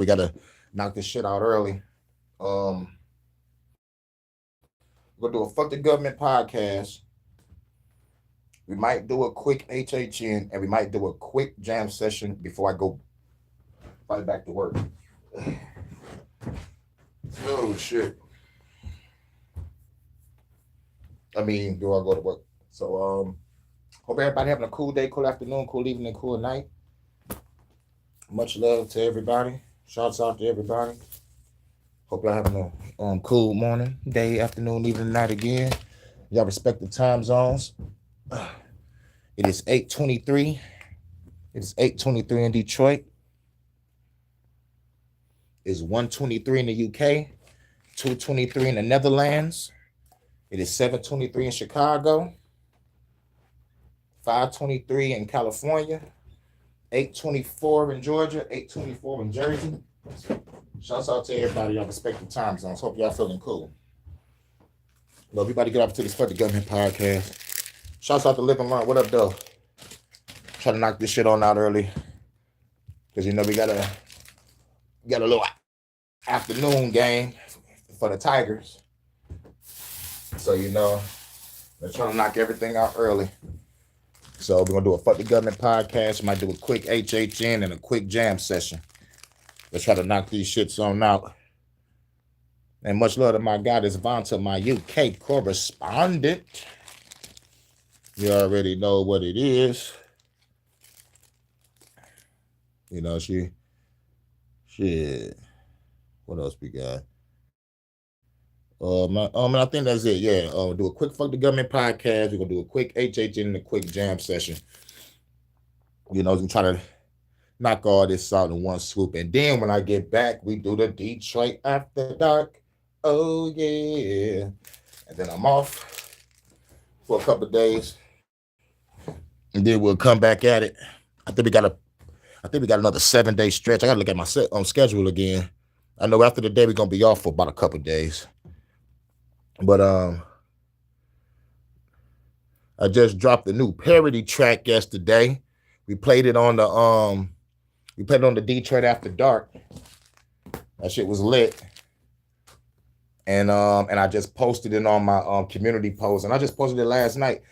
We gotta knock this shit out early. Um, we're gonna do a Fuck the Government podcast. We might do a quick HHN and we might do a quick jam session before I go right back to work. Oh shit. I mean, do I go to work? So hope everybody having a cool day, cool afternoon, cool evening, cool night. Much love to everybody. Shouts out to everybody. Hope y'all having a cool morning, day, afternoon, evening, night again. Y'all respect the time zones. It is 8:23. It is 8:23 in Detroit. It's 1:23 in the UK. 2:23 in the Netherlands. It is 7:23 in Chicago. 5:23 in California. 8:24 in Georgia. 8:24 in Jersey. Shouts out to everybody. Y'all respect the time zones. Hope y'all feeling cool. Well, everybody get up to this Fuk The Government podcast. Shouts out to Live and Learn. What up, though? Try to knock this shit on out early. Because, you know, we got a little afternoon game for the Tigers. So, you know, we're trying to knock everything out early. So we're going to do a Fuk The Government podcast. Might do a quick HHN and a quick jam session. Let's try to knock these shits on out. And much love to my guy, this Vonta, my UK correspondent. You already know what it is. You know, shit. What else we got? I think that's it. Yeah, do a quick Fuk The Government podcast. We're gonna do a quick HHN and a quick jam session. You know, we try to knock all this out in one swoop, and then when I get back, we do the Detroit After Dark. Oh yeah, and then I'm off for a couple of days, and then we'll come back at it. I think we got another 7-day stretch. I gotta look at my schedule again. I know after the day we're gonna be off for about a couple of days. But I just dropped a new parody track yesterday. We played it on the Detroit After Dark. That shit was lit. And I just posted it on my community post, and I just posted it last night.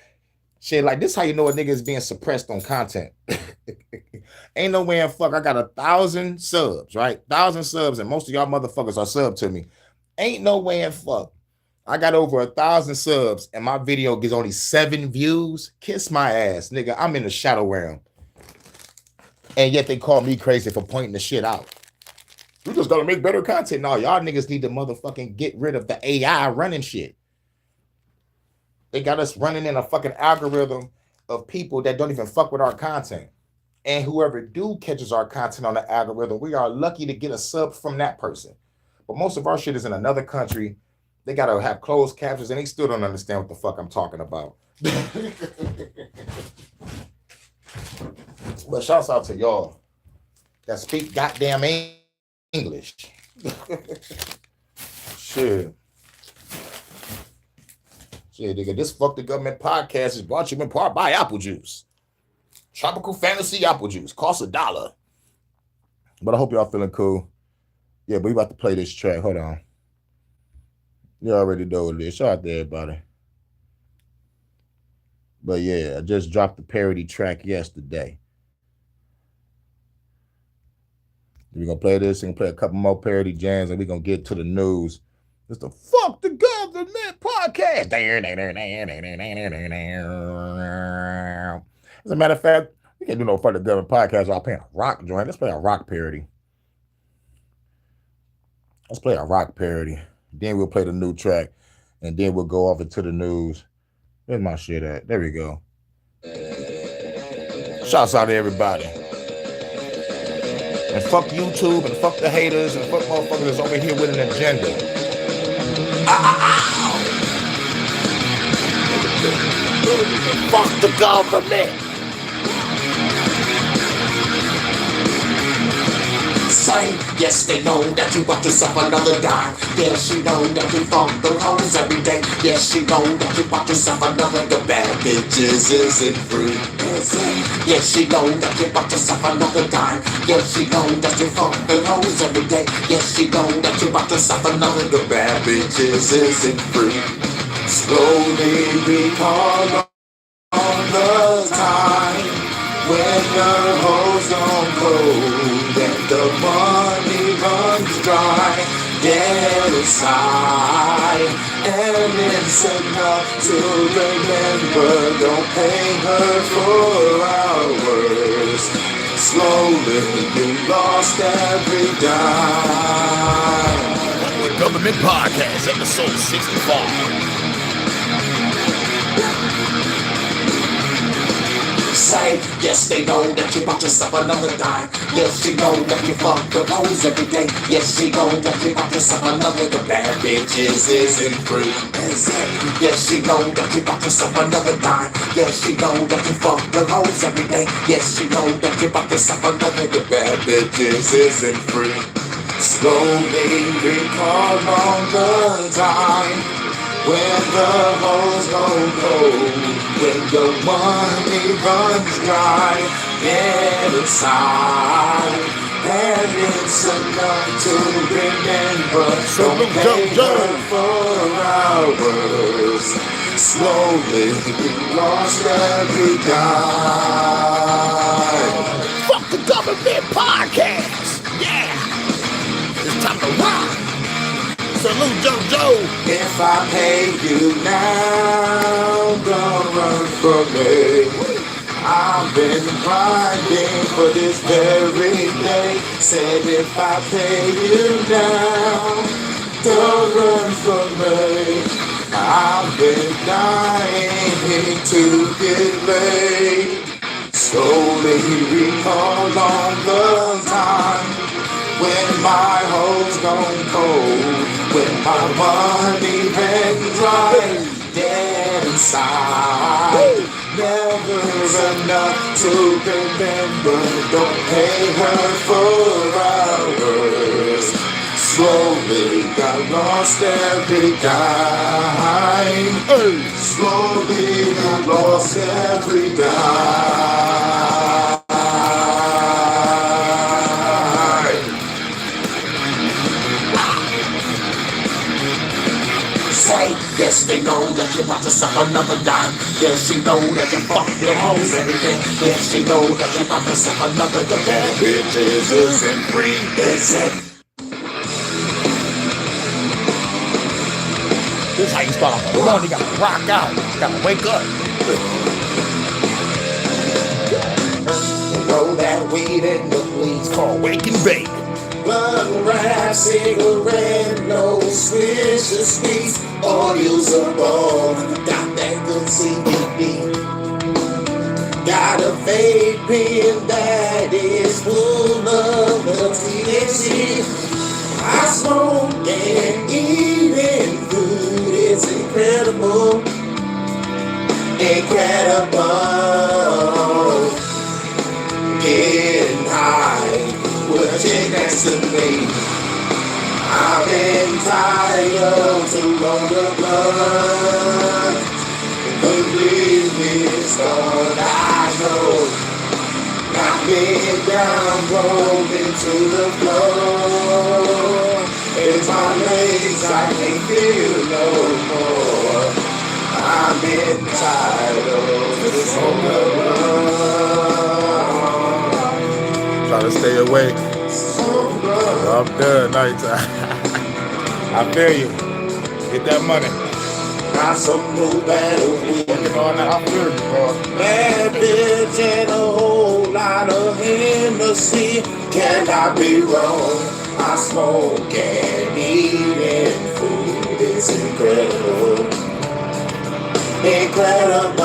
Shit, like this how you know a nigga is being suppressed on content. Ain't no way in fuck. I got 1,000 subs, right? 1,000 subs, and most of y'all motherfuckers are subbed to me. Ain't no way in fuck. I got over 1,000 subs, and my video gets only 7 views. Kiss my ass, nigga. I'm in the shadow realm. And yet they call me crazy for pointing the shit out. You just gotta make better content. No, y'all niggas need to motherfucking get rid of the AI running shit. They got us running in a fucking algorithm of people that don't even fuck with our content. And whoever do catches our content on the algorithm, we are lucky to get a sub from that person. But most of our shit is in another country. They gotta have closed captions, and they still don't understand what the fuck I'm talking about. But shouts out to y'all that speak goddamn English. Shit, nigga. This Fuk The Government podcast is brought to you in part by Apple Juice. Tropical Fantasy Apple Juice. Costs $1. But I hope y'all feeling cool. Yeah, but we about to play this track. Hold on. You already know what it is. Shout out to everybody. But yeah, I just dropped the parody track yesterday. We're going to play this and play a couple more parody jams, and we're going to get to the news. It's the Fuk The Government podcast. As a matter of fact, we can't do no Fuk The Government podcast without playing a rock joint. Let's play a rock parody. Then we'll play the new track, and then we'll go off into the news. Where's my shit at? There we go. Shouts out to everybody. And fuck YouTube, and fuck the haters, and fuck motherfuckers that's over here with an agenda. Fuck the government. Say, yes, they know that you bought yourself another dime. Yes, she know that you fuck the hoes every day. Yes, she know that you bought yourself another. The bad bitches isn't free. Yes, she know that you bought yourself another dime. Yes, she know that you fuck the hoes every day. Yes, she know that you bought yourself another. The bad bitches isn't free. Slowly recall on the time when the hoes don't cold and the money runs dry. Get inside, and it's enough to remember. Don't pay her for hours. Slowly you lost every dime. Fuk The Government Podcast, episode 65. Say, yes, they know that you bought yourself another dime. Yes, she know that you fuck the hoes every day. Yes, she know that you bought yourself another. The bad bitches isn't free. Yes, she know that you bought yourself another dime. Yes, she know that you fuck the hoes every day. Yes, she know that you bought yourself another. The bad bitches isn't free. Slowly recall on the time when the hoes go cold, when your money runs dry. Get inside, and it's enough to remember. Don't pay her for hours. Slowly we lost every dime. Fuk The Government Podcast. Yeah, it's time to rock. Salute JoJo. If I pay you now, don't run from me. I've been grinding for this very day. Said if I pay you now, don't run from me. I've been dying to get laid. Slowly recall on the time when my hoes gone cold, when my money ran dry. Dead inside, never enough to remember. Don't pay her for hours. Slowly got lost every dime. Slowly got lost every dime. Yes, they know that you bought yourself another dime. Yes, she know that you fuck your hoes every day. Yes, she know that you bought yourself another. The bad bitches isn't free. Is it? This is how you start off the morning. You gotta rock out. You gotta wake up. Roll that weed in the weeds called wake and bake. Blunt wrap, cigarette, no switch the sweets, or use a ball. Got that good CBD. Got a vape pen that is full of the THC. I smoke and eating food is incredible. Incredible. Getting high. With a chick next to me. I've been tired to roll the blood. Completely stoned, I know. Knock me down, rolled into the floor. In my legs, I can't feel no more. I've been tired of this whole blood. Try to stay awake. I'm done nighttime. I feel you. Get that money. Got some new battles. Working on that. I feel you, bro. Bad bitch and a whole lot of Hennessy. Can I be wrong? I smoke and eat and food. It's incredible. Incredible.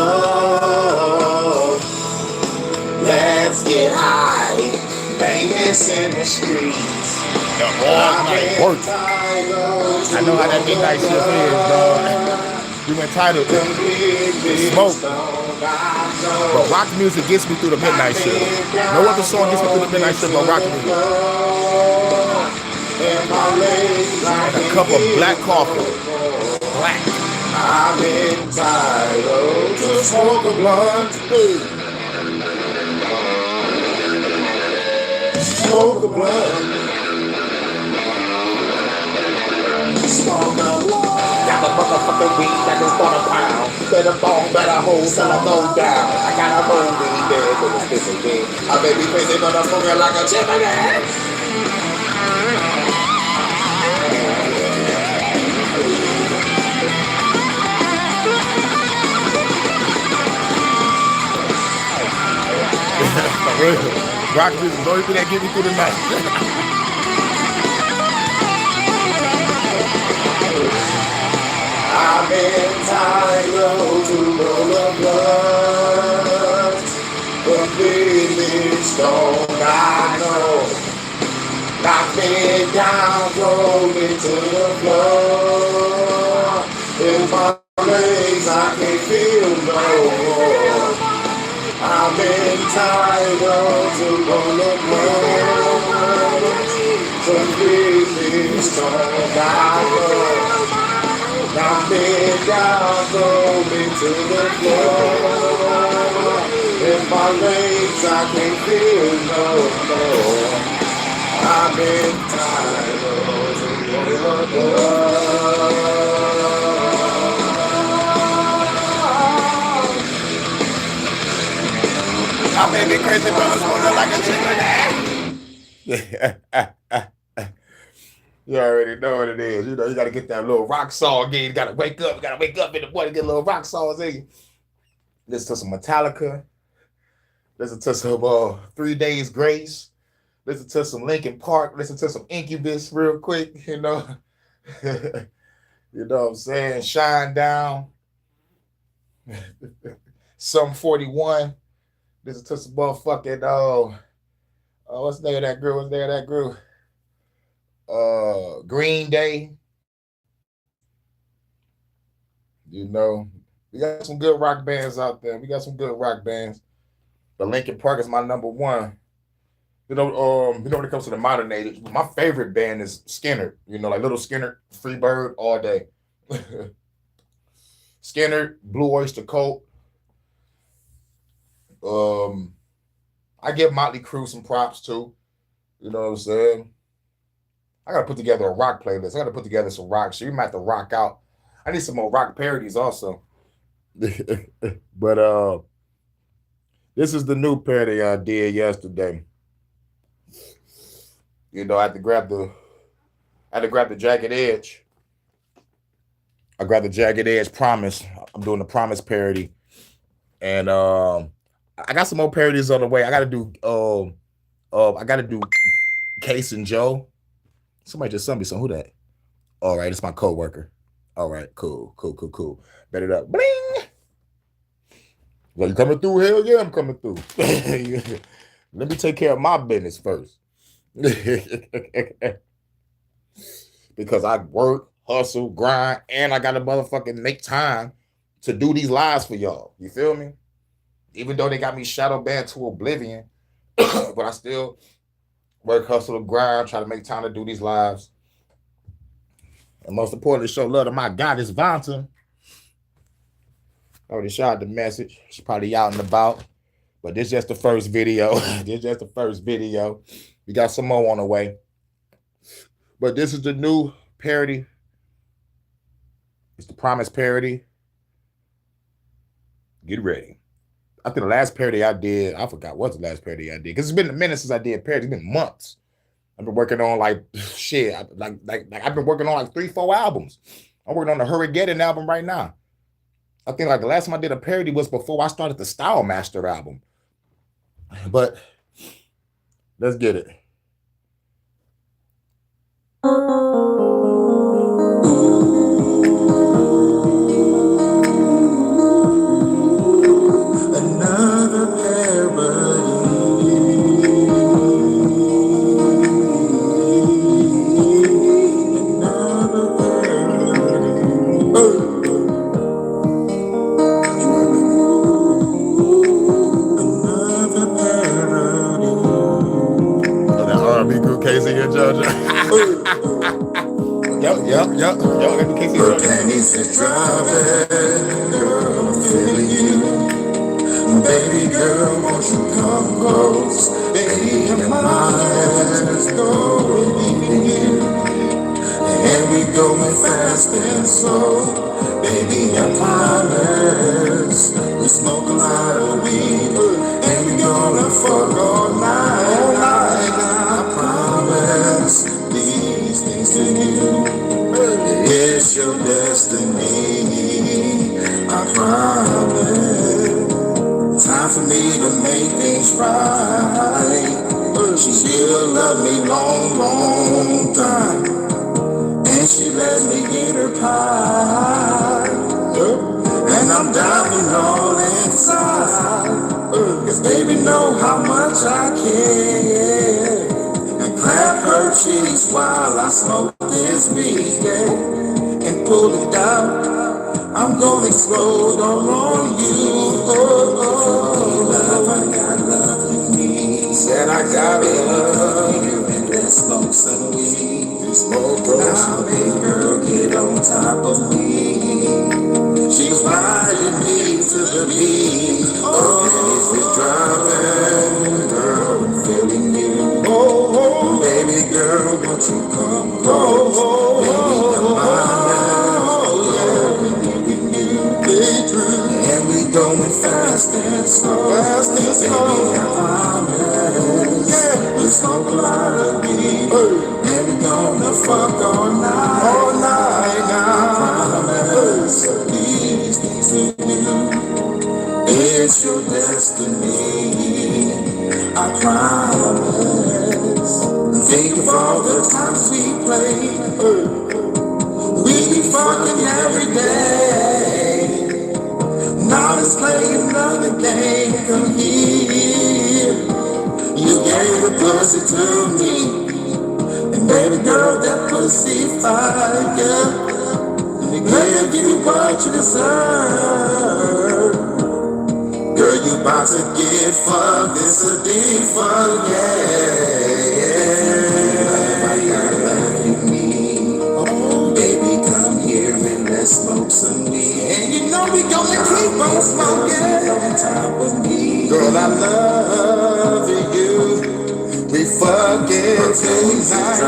Let's get high. Vegas in the streets. The all night work. I know how that midnight shift is, dog. You entitled to smoke. But rock music gets me through the midnight shift. No other song gets me through the midnight shift but rock music. And a cup of black coffee. Black. I'm entitled to smoke a blunt. Smoke a blunt. Smoke a blunt. Got a motherfucking weed that is for a pound. Better bone, better hold, till I go down. I got a whole weed there for this pissing weed. I may be crazy, but I'm moving like a chimney. Rock music is the only thing that get me through the night. I'm entitled to roll a blunt, but baby, stone I know. Knock me down, throw me to the floor. In my legs, I can't feel no more. I'm entitled to roll a blunt, but baby, stone I know. Knock me down, throw me to the floor. In my legs, I can't feel no more. I'm entitled to roll a blunt. I may be crazy, but I'm smoking like a chicken. You already know what it is. You know, you got to get that little rock song in. You got to wake up. You got to wake up in the morning, get a little rock songs in. Listen to some Metallica. Listen to some 3 Days Grace. Listen to some Linkin Park. Listen to some Incubus real quick, you know. You know what I'm saying? Shine Down. Some 41. Listen to some motherfucking, what's the name of that group? What's the name of that group? Green Day. You know, we got some good rock bands out there. We got some good rock bands. But Linkin Park is my number one. You know, when it comes to the modern age, my favorite band is Skinner. You know, like Little Skinner, Freebird, all day. Skinner, Blue Oyster Cult. I give Motley Crue some props too. You know what I'm saying? I gotta put together a rock playlist. I gotta put together some rock shit. We might have to rock out. I need some more rock parodies also. But this is the new parody I did yesterday. You know, I had to grab the Jagged Edge. I grabbed the Jagged Edge Promise. I'm doing the Promise parody. And I got some more parodies on the way. I gotta do Case and Joe. Somebody just sent me some. Who that? All right, it's my coworker. All right, cool. Bet it up. Bling! Well, you coming through? Hell yeah, I'm coming through. Let me take care of my business first. Because I work, hustle, grind, and I gotta motherfucking make time to do these lives for y'all. You feel me? Even though they got me shadow banned to oblivion, but I still work, hustle, grind, try to make time to do these lives. And most importantly, show love to my goddess, Vanta. I already shot the message. She's probably out and about. But this is just the first video. We got some more on the way. But this is the new parody. It's the Promise parody. Get ready. I think the last parody I did, I forgot what's the last parody I did. Because it's been a minute since I did parody. It's been months. I've been working on like shit. I've been working on like 3-4 albums. I'm working on the Hurrigeddon album right now. I think like the last time I did a parody was before I started the Style Master album. But let's get it. Another parody. Yep. Her panties is dropping, girl, I'm feeling you. Baby girl, won't you come close? Baby, I'm honest, go leaving you. And we going fast and slow. Baby, I promise. We smoke a lot of weed, and we gonna fuck all night. I promise these things to you. It's your destiny. I promise. Time for me to make things right. She still love me long time, and she let me get her pie. And I'm diving all inside, 'cause baby know how much I care. And clap her cheeks while I smoke this weed, yeah. And pull it out, I'm gonna explode all on you. Love, I got love you need. Said I got love you, and let's smoke some weed. Smoke now, baby girl, get on top of me. She's riding me to the beat. Oh, is it driving, girl, I'm feeling you. Oh, baby girl, won't you come close? Baby, come on, and we going fast and slow. Baby, I promise. Yeah, we smoke a lot of weed, and we gonna fuck all night. I promise. These things we do, it's your destiny. I promise. Think of all the times we played. We be fucking every day. Now it's playing another game. Come here. You gave the pussy to me, and baby girl, that pussy fire. Give you what you deserve. Girl, you about to get fucked. It's a default, let's smoke some weed. And you know we gonna keep on smoking on top of me. Girl, I love you. We fucking tonight,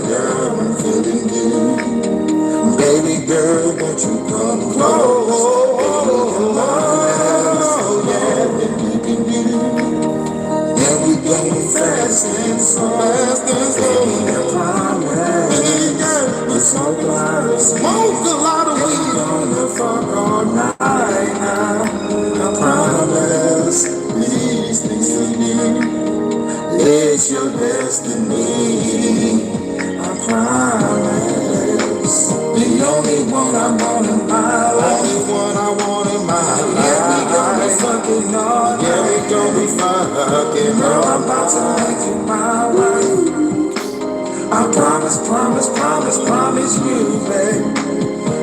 girl, I'm feeling you. Baby girl, won't you come close? Yeah, we can do. And we going fast and slow. Baby, I promise. We smoke a lot of weed. Gonna fuck all night now. I promise. These things to you, it's your destiny. I promise. The only one I want in my life. Only one I want in my life. Yeah, we gonna be fucking all night. Yeah, we gonna be fucking. Girl, I'm about to make you my wife. I promise you, babe.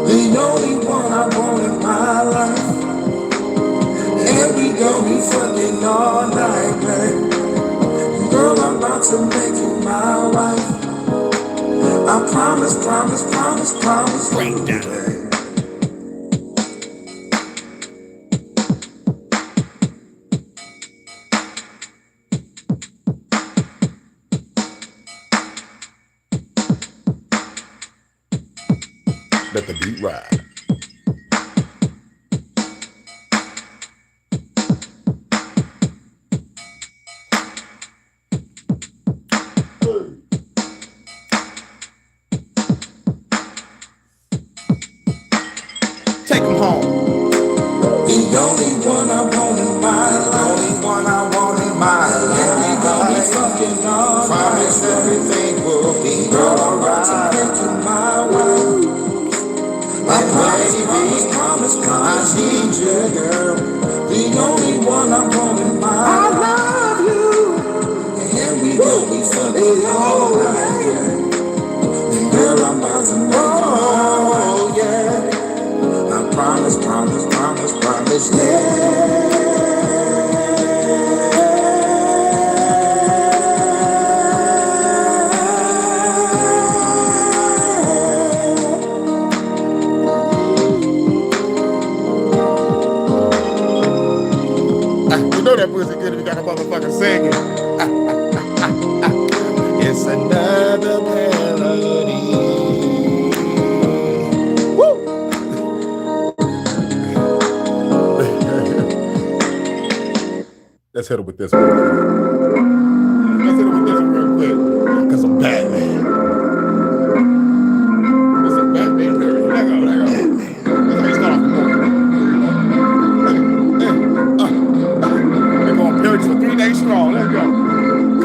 The only one I want in my life. And we gon' be fucking all night, babe. Girl, I'm about to make you my wife. I promise you, babe. Let the beat ride. Take him home. The only one I want in my life. The only one I want in my life. And we gon' be fucking all night. Promise everything will be alright. To make you my wife. I promise, I need you, girl. The only one I want in my life. I love you. And we gon' be fucking all night. And girl, I'm about to make you yeah. I promise, yeah. motherfucker singing. It's another melody. Woo! Let's hit him with this one. Let's hit him with this one real quick. Because I'm Batman. It's a Batman period. Let go. That's how you start off the movie. We're going periods for 3 days strong. Let's go.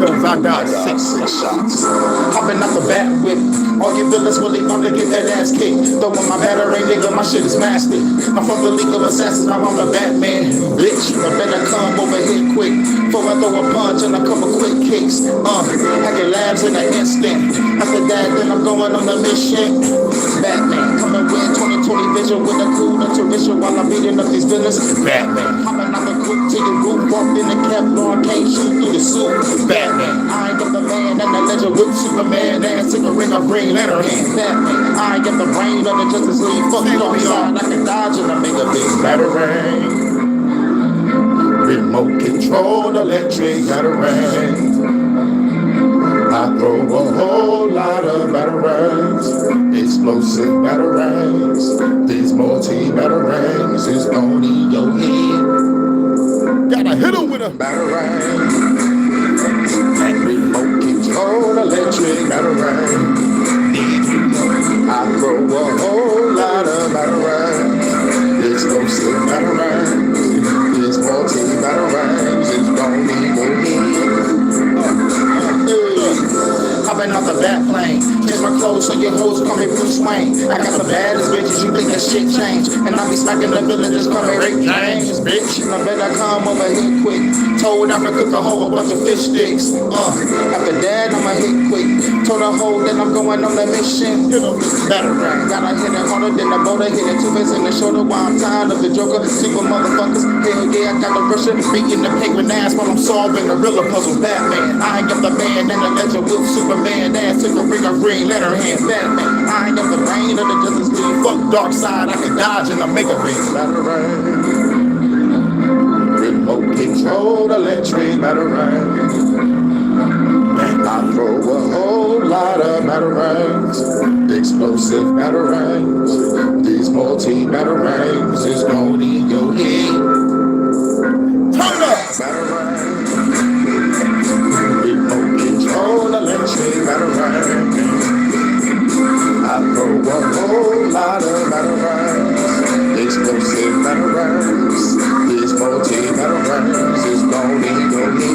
Cause I got six shots. Hopping out the bat whip. All you villains really want to get that ass kicked. Throwing my battering, nigga, my shit is mastered. I'm from the League of Assassins, I'm on the Batman. Bitch, I better come over here quick. Before I throw a punch and a couple quick kicks. Hacking labs in an instant. After that, then I'm going on a mission. Batman, coming with 20/20 vision with a cool intuition while I'm beating up these villains. Batman. Hopping out the quick to your roof, walked in the Kevlar, can't shoot through the suit. Batman, I ain't got the man and the legend with Superman and took a ring of Green Lantern hand. Batman, I ain't got the brain of the Justice League. Fuck you on side, I can dodge and I make a big batarang. Remote control electric batarang. I throw a whole lot of batarangs. Explosive batarangs. These multi-batarangs is on in your head. Gotta hit him with a batarang. Remote control electric batarang. I throw a whole lot of batarangs. Explosive batarangs. These multi-batarangs is on in your head. Hopping off the bat plane, change my clothes so your hoes call me Bruce Wayne. I got the baddest bitches, you think that shit changed. And I be smacking the villagers, call me Rick James, bitch. I better come over here quick. Told I'm gonna cook a whole bunch of fish sticks. After that, I'ma hit quick. Told a hoe that I'm going on a mission. Batarang, gotta hit it harder than the boulder. Hit it 2 face in the shoulder while I'm tired of the Joker. Super motherfuckers, hell yeah, I got the Russian. Beating the penguin ass while I'm solving the real puzzle. Batman, I ain't got the man and the legend with Superman ass. Took a ring of Green Lantern hand. Batman, I ain't got the brain of the Justice League. Fuck dark side, I can dodge and I make a big batarang. Remote control electric batarang. And I throw a whole lot of batarangs. Explosive batarangs. These multi-batarangs is going in your head. Turn up! Batarang. Remote control electric batarang. I throw a whole lot of batarangs. Explosive batarangs. These multi-batarangs is going in your head.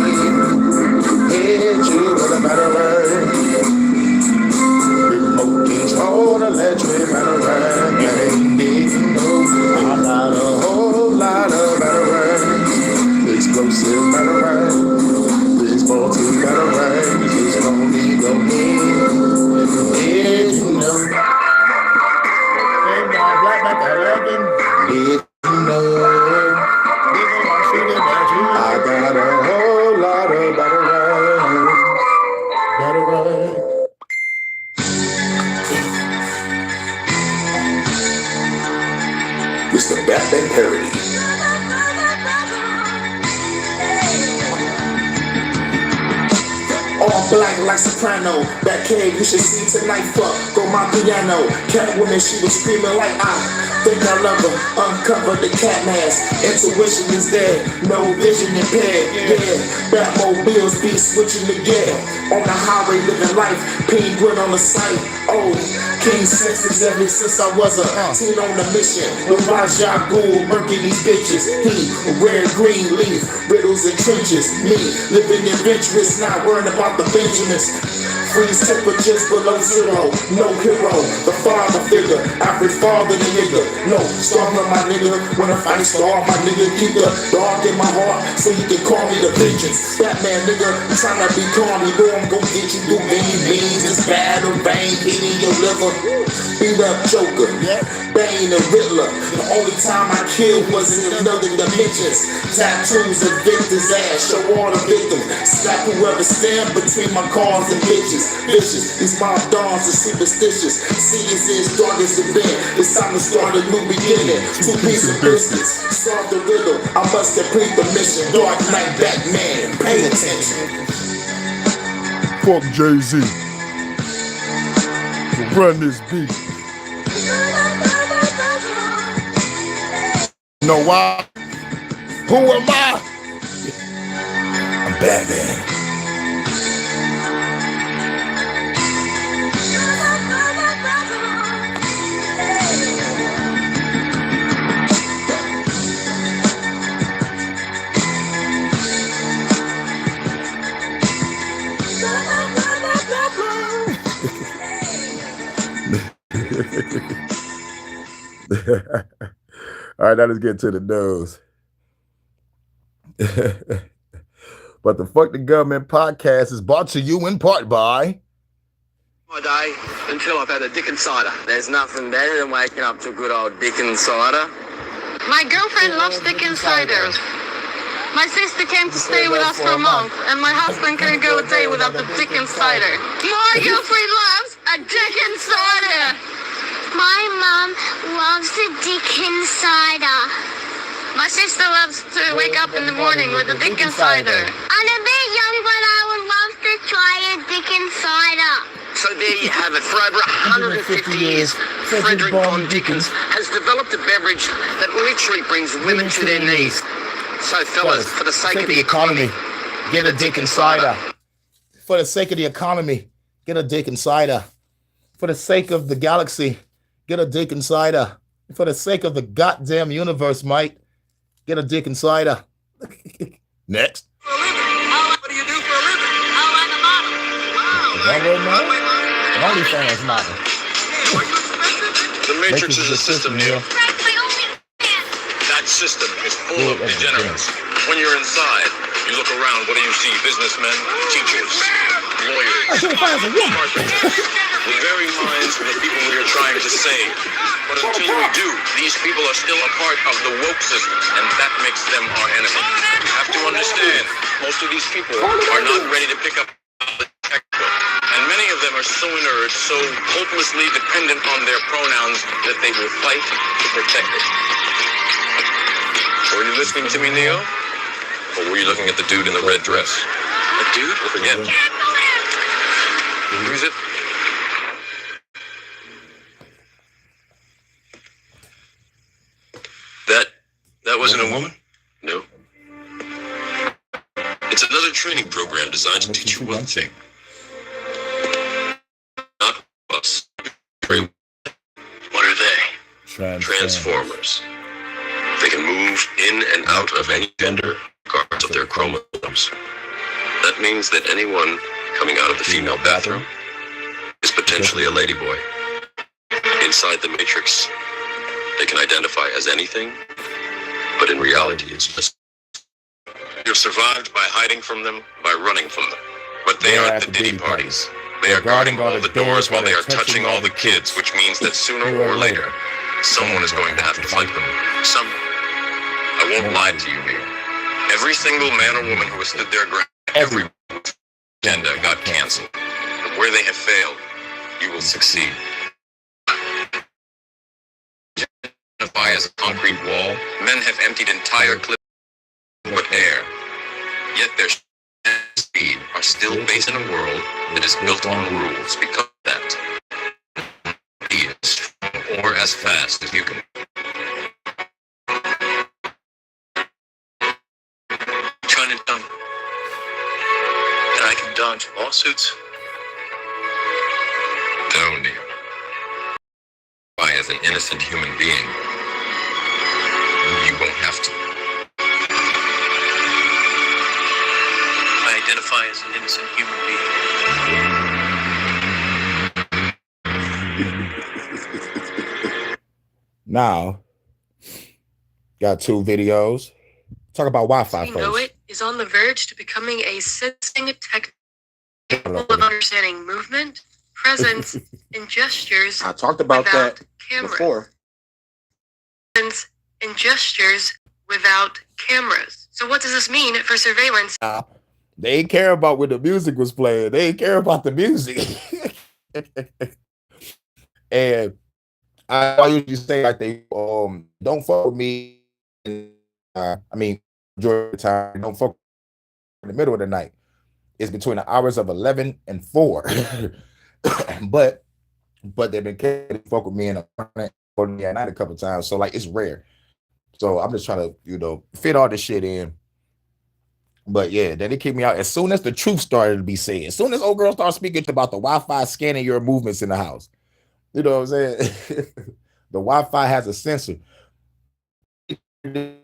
Hit you with a batarang. Remote control electric batarang. I got a whole lot of batarangs. Explosive batarangs. These multi-batarangs is gonna go in. Did you know? And black back 11. Did you know? I got a whole lot of batarangs. Batarang. It's the Batman parody. All black like soprano. That cave you should see tonight. Fuck, go my piano. Catwoman, she was screaming like I think I love her. Uncover the cat mask. Intuition is there. No vision impaired. Yeah, Batmobiles be switching the gear. On the highway living life. Penguin on the site. Oh, King senses ever since I was a teen on a mission. With Raja Ghul murking these bitches. He wear green leaf. Riddles and trenches. Me living adventurous. Not worrying about the Benjamins. Freeze temperatures below zero. No hero. The father figure. Average father the nigga. No, stronger my nigga. When I fight star, my nigga keep the dog in my heart. So you can call me the vengeance. Batman nigga, trying to be calm. You know I'm gonna get you through many means. This battle bang hitting your liver. Beat up Joker. Bane ain't a Riddler. The only time I killed was in another dimensions. Tattoos of victims' ass, show all the victims. Slap whoever stand between my cars and bitches. Vicious, these mob dons are superstitious. Cities is dark as the bed. It's time to start a new beginning. 2 pieces of business. Solve the riddle. I must complete the mission. Dark Knight Batman. Pay attention. Fuck Jay-Z. Run this beat. Know why? Who am I? I'm Batman. All right, now let's get to the news. But the Fuck the Government podcast is brought to you in part by... My day until I've had a Dickens cider. There's nothing better than waking up to good old Dickens cider. My girlfriend loves Dickens ciders. My sister came to stay with us for a month, and my husband couldn't go a day without the Dickens cider. My girlfriend loves a Dickens cider. My mom loves the Dickens cider. My sister loves to wake up in the morning with a Dickens cider. I'm a bit young, but I would love to try a Dickens cider. So there you have it. For over 150 years, Frederick Bond Dickens has developed a beverage that literally brings women to their knees. So fellas, for the sake of the economy, get a Dickens cider. For the sake of the economy, get a Dickens cider. For the sake of the galaxy, get a Dickens cider. For the sake of the goddamn universe, Mike, get a Dickens cider. Next. What do you do for a living? Oh, I'm a model. Wow. OnlyFans model. The Matrix is a system, Neil. That system is full of degenerates. When you're inside, you look around, what do you see? Businessmen, teachers, lawyers, smart people, the very minds of the people we are trying to save. But until we do, these people are still a part of the woke system, and that makes them our enemy. You have to understand, most of these people are not ready to pick up the textbook. And many of them are so inert, so hopelessly dependent on their pronouns that they will fight to protect it. Were you listening to me, Neo? Or were you looking at the dude in the red dress? A dude? Forget it. Who is it? That wasn't a woman? No. It's another training program designed to teach you one thing. Not us. What are they? Transformers. They can move in and out of any gender, regardless of their chromosomes. That means that anyone coming out of the female bathroom is potentially a ladyboy. Inside the Matrix, they can identify as anything, but in reality, it's just... You're survived by hiding from them, by running from them. But they aren't the Diddy parties. They are guarding all the doors while they are touching all the kids, which means that sooner or later, someone is going to have to fight them. I won't lie to you, Neil. Every single man or woman who has stood their ground, every agenda got canceled. But where they have failed, you will succeed. Identify as a concrete wall, men have emptied entire clips with air. Yet their speed are still based in a world that is built on rules because of that. He is strong or as fast as you can. Trying to tell me that I can dodge lawsuits? No, Neil. I, as an innocent human being, you won't have to. I identify as an innocent human being. Now, got 2 videos. Talk about Wi-Fi first. We know it is on the verge to becoming a sensing tech capable of understanding movement, presence, and gestures. I talked about that camera. before. and gestures without cameras. So what does this mean for surveillance? They ain't care about when the music was playing. They ain't care about the music. And I usually say like they don't fuck with me. I mean, majority of the time, don't fuck in the middle of the night. It's between the hours of 11 and 4. but they've been carrying fuck with me in the morning at night a couple times. So like it's rare. So I'm just trying to, fit all this shit in. But yeah, then they kicked me out as soon as the truth started to be said. As soon as old girl started speaking about the Wi-Fi scanning your movements in the house. You know what I'm saying? The Wi-Fi has a sensor. I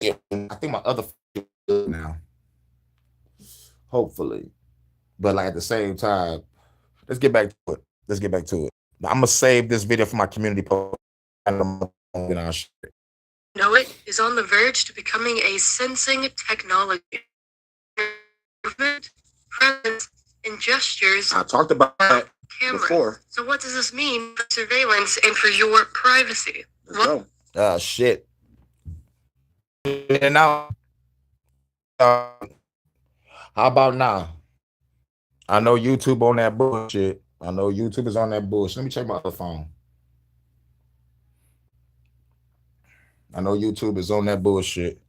think my other now. Hopefully. But like at the same time, let's get back to it. I'm gonna save this video for my community post. Know it is on the verge to becoming a sensing technology. Movement, presence, and gestures. I talked about that before. So what does this mean for surveillance and for your privacy? Let's go. Shit. And now, how about now? I know YouTube on that bullshit. I know YouTube is on that bullshit. Let me check my other phone. I know YouTube is on that bullshit.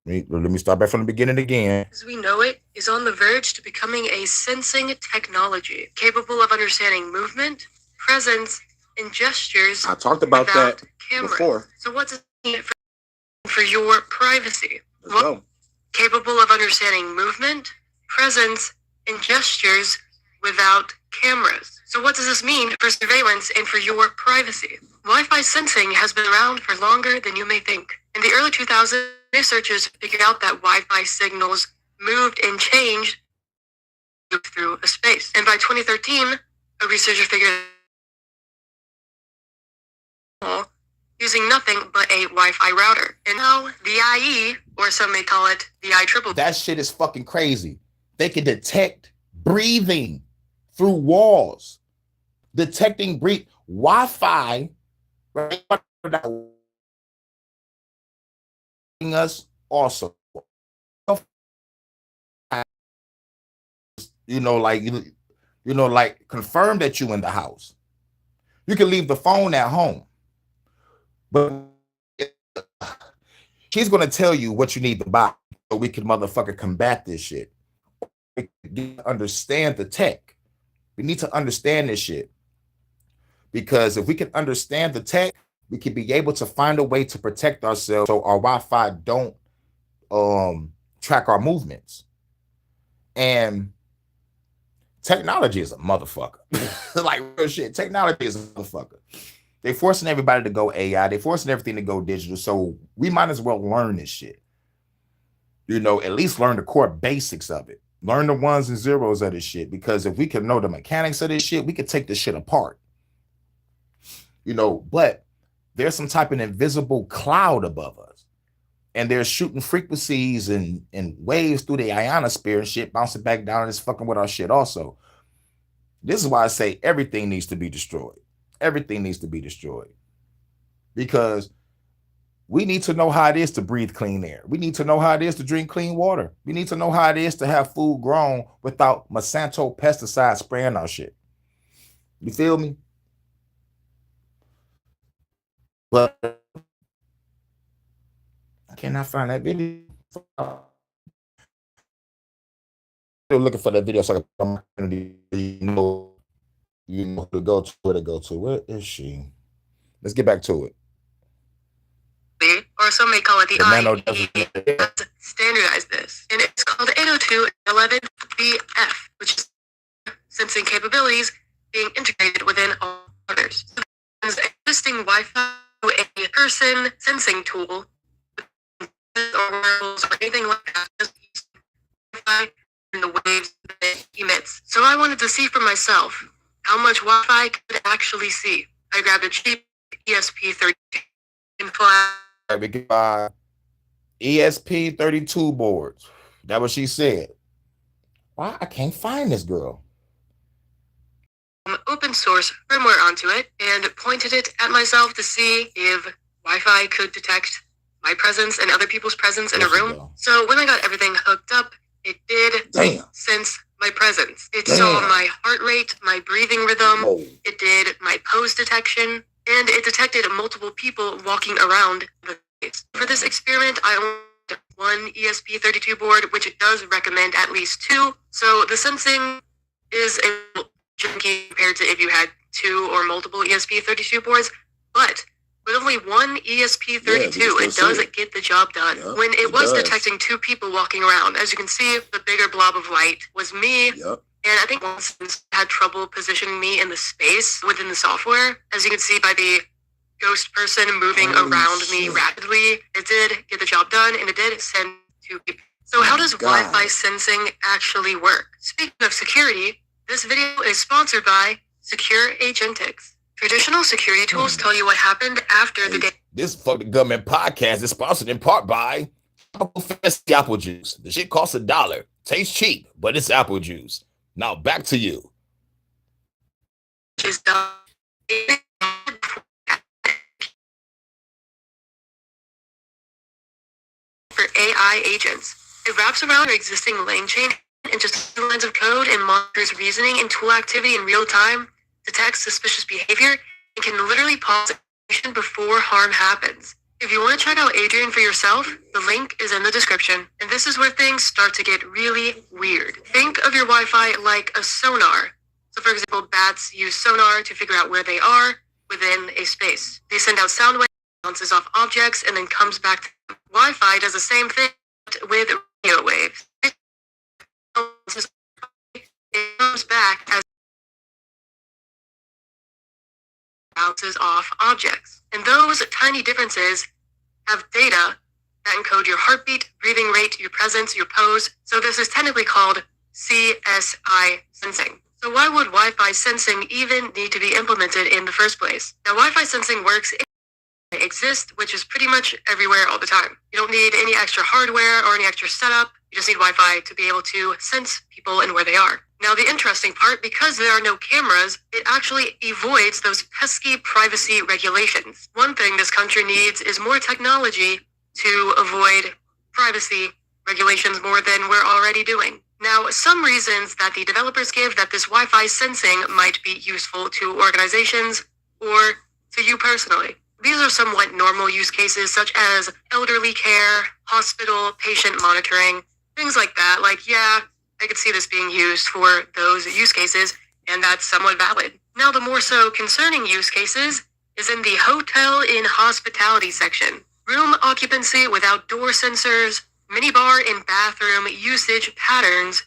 Let me start back from the beginning again. As we know it, is on the verge to becoming a sensing technology capable of understanding movement, presence, and gestures. I talked about that before. So what does it mean for your privacy? Let's go. Capable of understanding movement, presence, and gestures without cameras. So what does this mean for surveillance and for your privacy? Wi-Fi sensing has been around for longer than you may think. In the early 2000s, researchers figured out that Wi-Fi signals moved and changed through a space. And by 2013, a researcher figured out using nothing but a Wi-Fi router. And now the IE, or some may call it the IEEE. That shit is fucking crazy. They can detect breathing through walls. Detecting breathe. Wi-Fi, right? Us also. Like confirm that you in the house. You can leave the phone at home. But she's gonna tell you what you need to buy so we can motherfucker combat this shit. We need to understand the tech. We need to understand this shit. Because if we can understand the tech, we can be able to find a way to protect ourselves so our Wi-Fi don't track our movements. And technology is a motherfucker. Like real shit. Technology is a motherfucker. They're forcing everybody to go AI. They're forcing everything to go digital. So we might as well learn this shit. At least learn the core basics of it. Learn the ones and zeros of this shit. Because if we can know the mechanics of this shit, we can take this shit apart. But there's some type of invisible cloud above us. And they're shooting frequencies and waves through the ionosphere and shit, bouncing back down and it's fucking with our shit also. This is why I say everything needs to be destroyed. Everything needs to be destroyed. Because we need to know how it is to breathe clean air. We need to know how it is to drink clean water. We need to know how it is to have food grown without Monsanto pesticides spraying our shit. You feel me? But I cannot find that video. Still looking for that video so I can who to go to, where to go to. Where is she? Let's get back to it. Or some may call it the IEEE, standardize this. And it's called 802.11bf, which is sensing capabilities being integrated within all others. Existing Wi-Fi to a person sensing tool or wearables or anything like that, just Wi-Fi and the waves that it emits. So I wanted to see for myself how much Wi-Fi could actually see. I grabbed a cheap ESP32 and we can buy ESP32 boards. That's what she said. Why I can't find this girl? Open open source firmware onto it and pointed it at myself to see if Wi-Fi could detect my presence and other people's presence in a room. So when I got everything hooked up, it did sense my presence. It saw my heart rate, my breathing rhythm. It did my pose detection, and it detected multiple people walking around the space. For this experiment, I only had one ESP32 board, which it does recommend at least 2. So the sensing is a little junky compared to if you had 2 or multiple ESP32 boards, but with only one ESP32, it does get the job done. When it was detecting 2 people walking around, as you can see, the bigger blob of light was me. And I think one sense had trouble positioning me in the space within the software. As you can see by the ghost person moving around me rapidly, it did get the job done, and it did send 2 people. So how does Wi-Fi sensing actually work? Speaking of security, this video is sponsored by Secure Agentics. Traditional security tools tell you what happened after the day. This Fuk The Government podcast is sponsored in part by apple juice. The shit costs $1. Tastes cheap, but it's apple juice. Now back to you. Is done for AI agents. It wraps around your existing lane chain and just lines of code and monitors reasoning and tool activity in real time, detects suspicious behavior, and can literally pause action before harm happens. If you want to check out Adrian for yourself, the link is in the description. And this is where things start to get really weird. Think of your Wi-Fi like a sonar. So for example, bats use sonar to figure out where they are within a space. They send out sound waves, bounces off objects, and then comes back to them. Wi-Fi does the same thing with radio waves. It comes back as bounces off objects. And those tiny differences have data that encode your heartbeat, breathing rate, your presence, your pose. So this is technically called CSI sensing. So why would Wi-Fi sensing even need to be implemented in the first place? Now, Wi-Fi sensing works exists, which is pretty much everywhere all the time. You don't need any extra hardware or any extra setup. You just need Wi-Fi to be able to sense people and where they are. Now, the interesting part, because there are no cameras, it actually avoids those pesky privacy regulations. One thing this country needs is more technology to avoid privacy regulations more than we're already doing. Now, some reasons that the developers give that this Wi-Fi sensing might be useful to organizations or to you personally. These are somewhat normal use cases such as elderly care, hospital, patient monitoring, things like that. Like, yeah, I could see this being used for those use cases, and that's somewhat valid. Now, the more so concerning use cases is in the hotel and hospitality section. Room occupancy without door sensors, minibar and bathroom usage patterns,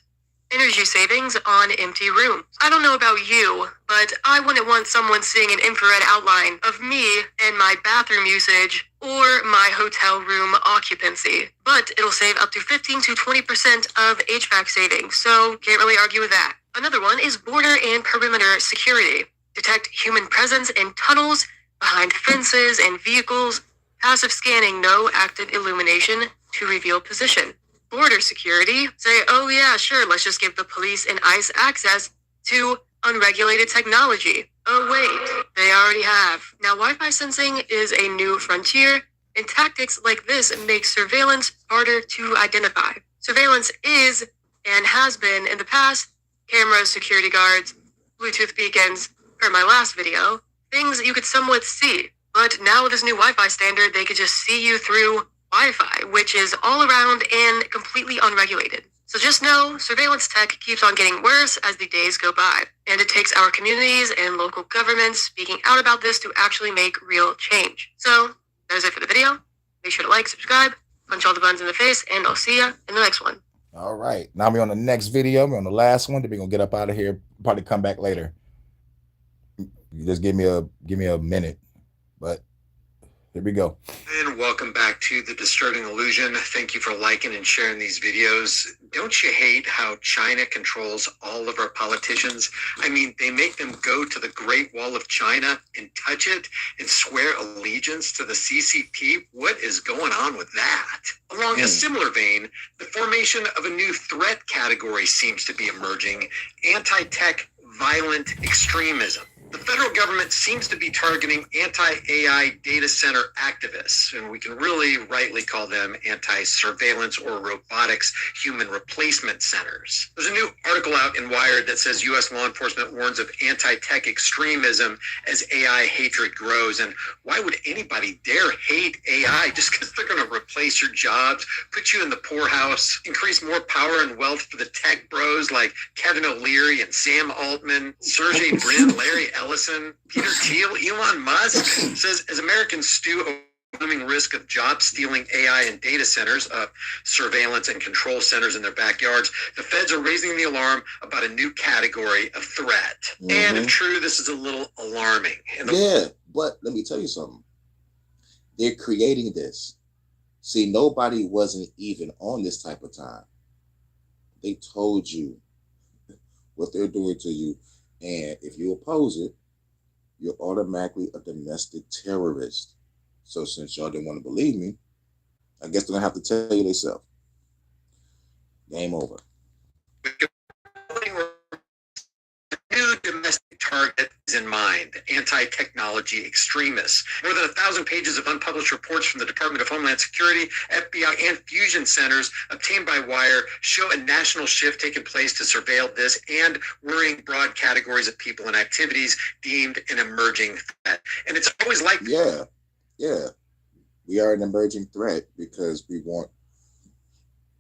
energy savings on empty rooms. I don't know about you, but I wouldn't want someone seeing an infrared outline of me and my bathroom usage or my hotel room occupancy. But it'll save up to 15 to 20% of HVAC savings, so can't really argue with that. Another one is border and perimeter security. Detect human presence in tunnels, behind fences and vehicles. Passive scanning, no active illumination to reveal position. Border security, say, oh yeah, sure, let's just give the police and ICE access to unregulated technology. Oh wait, they already have. Now, Wi-Fi sensing is a new frontier, and tactics like this make surveillance harder to identify. Surveillance is, and has been in the past, cameras, security guards, Bluetooth beacons, per my last video, things that you could somewhat see. But now with this new Wi-Fi standard, they could just see you through Wi-Fi, which is all around and completely unregulated. So just know, surveillance tech keeps on getting worse as the days go by, and it takes our communities and local governments speaking out about this to actually make real change. So, that is it for the video. Make sure to like, subscribe, punch all the buttons in the face, and I'll see ya in the next one. All right, now we're on the next video. We're on the last one. Then we're gonna get up out of here. Probably come back later. You just give me a minute, but here we go. And welcome back to The Disturbing Illusion. Thank you for liking and sharing these videos. Don't you hate how China controls all of our politicians? I mean, they make them go to the Great Wall of China and touch it and swear allegiance to the CCP. What is going on with that? Along a similar vein, the formation of a new threat category seems to be emerging: anti-tech violent extremism. The federal government seems to be targeting anti-AI data center activists, and we can really rightly call them anti-surveillance or robotics human replacement centers. There's a new article out in Wired that says U.S. law enforcement warns of anti-tech extremism as AI hatred grows. And why would anybody dare hate AI just because they're going to replace your jobs, put you in the poorhouse, increase more power and wealth for the tech bros like Kevin O'Leary and Sam Altman, Sergey Brin, Larry Ellison, Peter Thiel, Elon Musk? Says as Americans stew over the looming risk of job-stealing AI and data centers, surveillance and control centers in their backyards, the feds are raising the alarm about a new category of threat. And if true, this is a little alarming. Yeah, but let me tell you something. They're creating this. See, nobody wasn't even on this type of time. They told you what they're doing to you. And if you oppose it, you're automatically a domestic terrorist. So since y'all didn't want to believe me, I guess they're going to have to tell you themselves. Game over. New domestic target is in mind, anti-technology extremists. More than 1,000 pages of unpublished reports from the Department of Homeland Security, FBI, and fusion centers obtained by Wire show a national shift taking place to surveil this and worrying broad categories of people and activities deemed an emerging threat. And it's always like Yeah. We are an emerging threat because we want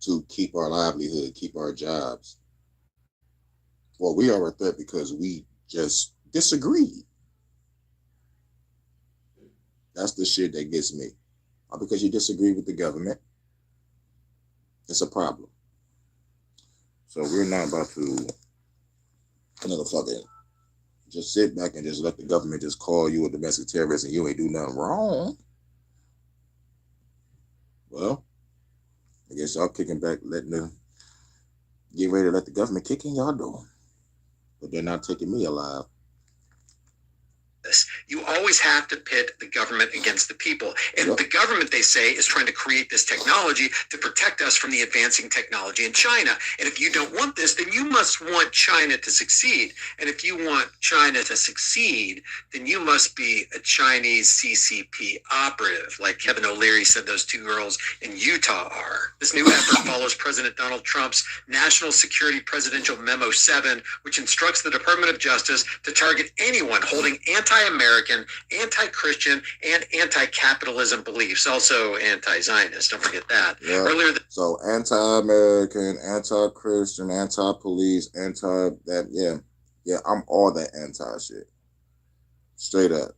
to keep our livelihood, keep our jobs. Well, we are a threat because we just disagree. That's the shit that gets me. Because you disagree with the government, it's a problem. So we're not about to fucking just sit back and just let the government just call you a domestic terrorist and you ain't do nothing wrong. Well, I guess y'all kicking back, get ready to let the government kick in y'all door. But they're not taking me alive. you always have to pit the government against the people. And the government, they say, is trying to create this technology to protect us from the advancing technology in China. And if you don't want this, then you must want China to succeed. And if you want China to succeed, then you must be a Chinese CCP operative, like Kevin O'Leary said those two girls in Utah are. This new effort follows President Donald Trump's National Security Presidential Memo 7, which instructs the Department of Justice to target anyone holding anti-American, anti-Christian, and anti-capitalism beliefs, also anti-Zionist. Don't forget that. Yeah. So anti-American, anti-Christian, anti-police, anti-that, yeah, I'm all that anti-shit. Straight up.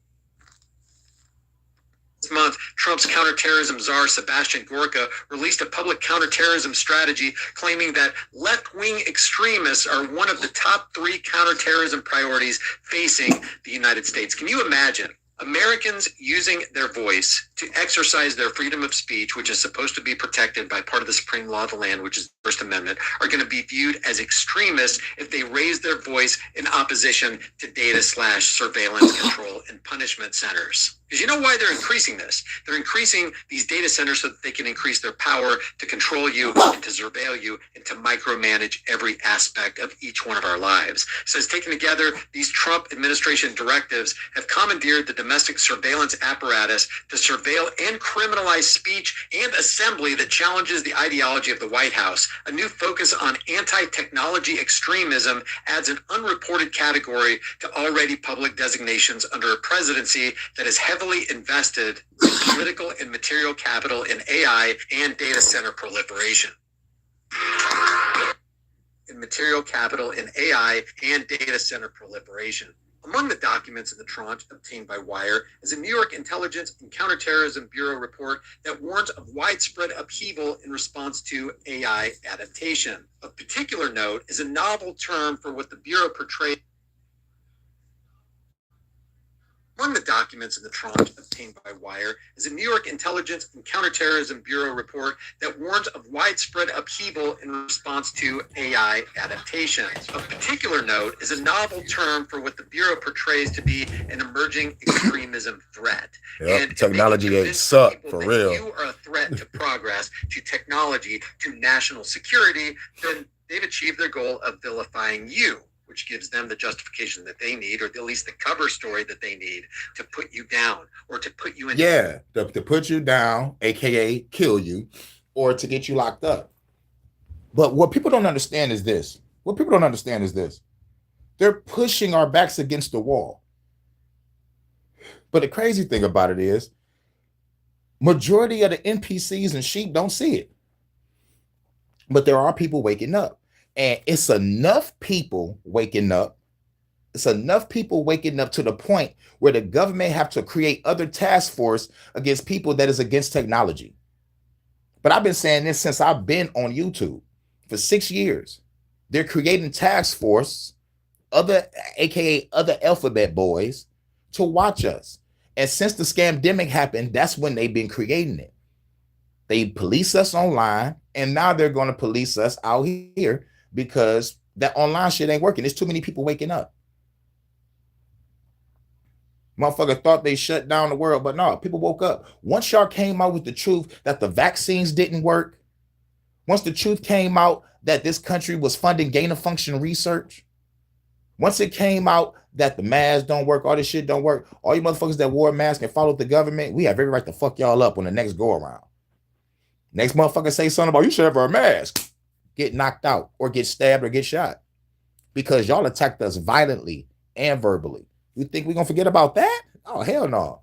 This month, Trump's counterterrorism czar, Sebastian Gorka, released a public counterterrorism strategy claiming that left-wing extremists are one of the top 3 counterterrorism priorities facing the United States. Can you imagine Americans using their voice to exercise their freedom of speech, which is supposed to be protected by part of the supreme law of the land, which is the First Amendment, are going to be viewed as extremists if they raise their voice in opposition to data/surveillance control and punishment centers? Because you know why they're increasing this? They're increasing these data centers so that they can increase their power to control you and to surveil you and to micromanage every aspect of each one of our lives. It says, taken together, these Trump administration directives have commandeered the domestic surveillance apparatus to surveil and criminalize speech and assembly that challenges the ideology of the White House. A new focus on anti-technology extremism adds an unreported category to already public designations under a presidency that is heavily invested in political and material capital in AI and data center proliferation. Among the documents in the tranche obtained by Wire is a New York Intelligence and Counterterrorism Bureau report that warns of widespread upheaval in response to AI adaptation. Of particular note is a novel term for what the Bureau portrays. Among the documents in the tranche obtained by Wire is a New York Intelligence and Counterterrorism Bureau report that warns of widespread upheaval in response to AI adaptation. Of particular note is a novel term for what the Bureau portrays to be an emerging extremism threat. Yep, and technology ain't suck, for real. If you are a threat to progress, to technology, to national security, then they've achieved their goal of vilifying you, which which gives them the justification that they need, or at least the cover story that they need to put you down or to put you in. Yeah, to put you down, aka kill you, or to get you locked up. But what people don't understand is this. They're pushing our backs against the wall. But the crazy thing about it is, majority of the NPCs and sheep don't see it. But there are people waking up. And it's enough people waking up. It's enough people waking up to the point where the government have to create other task force against people that is against technology. But I've been saying this since I've been on YouTube for 6 years. They're creating task force, aka other alphabet boys, to watch us. And since the scamdemic happened, that's when they've been creating it. They police us online, and now they're going to police us out here because that online shit ain't working. There's too many people waking up. Motherfucker thought they shut down the world, but no, people woke up. Once y'all came out with the truth that the vaccines didn't work, once the truth came out that this country was funding gain-of-function research, once it came out that the masks don't work, all this shit don't work, all you motherfuckers that wore a mask and followed the government, we have every right to fuck y'all up on the next go-around. Next motherfucker say something about you should have a mask, get knocked out or get stabbed or get shot because y'all attacked us violently and verbally. You think we're going to forget about that? Oh, hell no.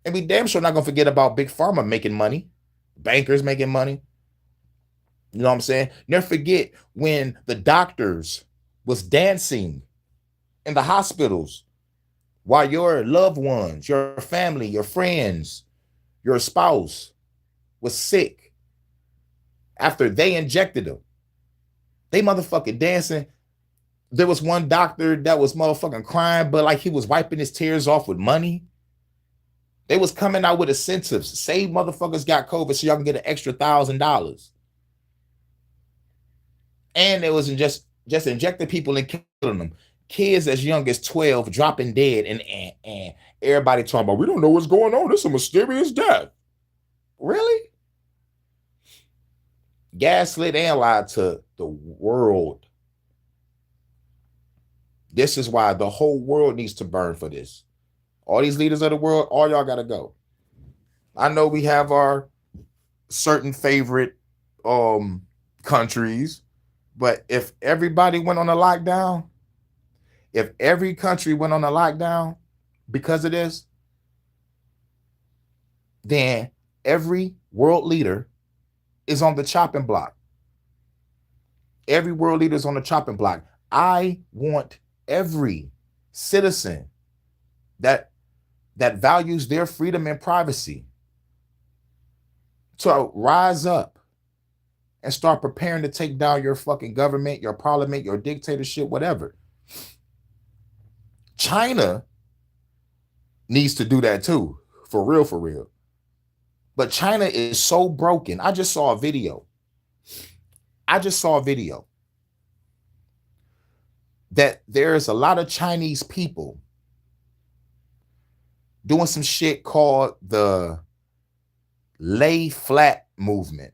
And we damn sure not going to forget about Big Pharma making money, bankers making money. You know what I'm saying? Never forget when the doctors was dancing in the hospitals while your loved ones, your family, your friends, your spouse was sick after they injected them. They motherfucking dancing. There was one doctor that was motherfucking crying, but like he was wiping his tears off with money. They was coming out with incentives. Say motherfuckers got COVID so y'all can get an extra $1,000. And it wasn't just injecting people and killing them. Kids as young as 12 dropping dead and everybody talking about, we don't know what's going on. This is a mysterious death. Really? Gaslit and lied to the world. This is why the whole world needs to burn for this. All these leaders of the world, all y'all got to go. I know we have our certain favorite countries, but if everybody went on a lockdown, if every country went on a lockdown because of this, then every world leader is on the chopping block. Every world leader is on the chopping block. I want every citizen that values their freedom and privacy to rise up and start preparing to take down your fucking government, your parliament, your dictatorship, whatever. China needs to do that too, for real, for real. But China is so broken. I just saw a video that there's a lot of Chinese people doing some shit called the lay flat movement.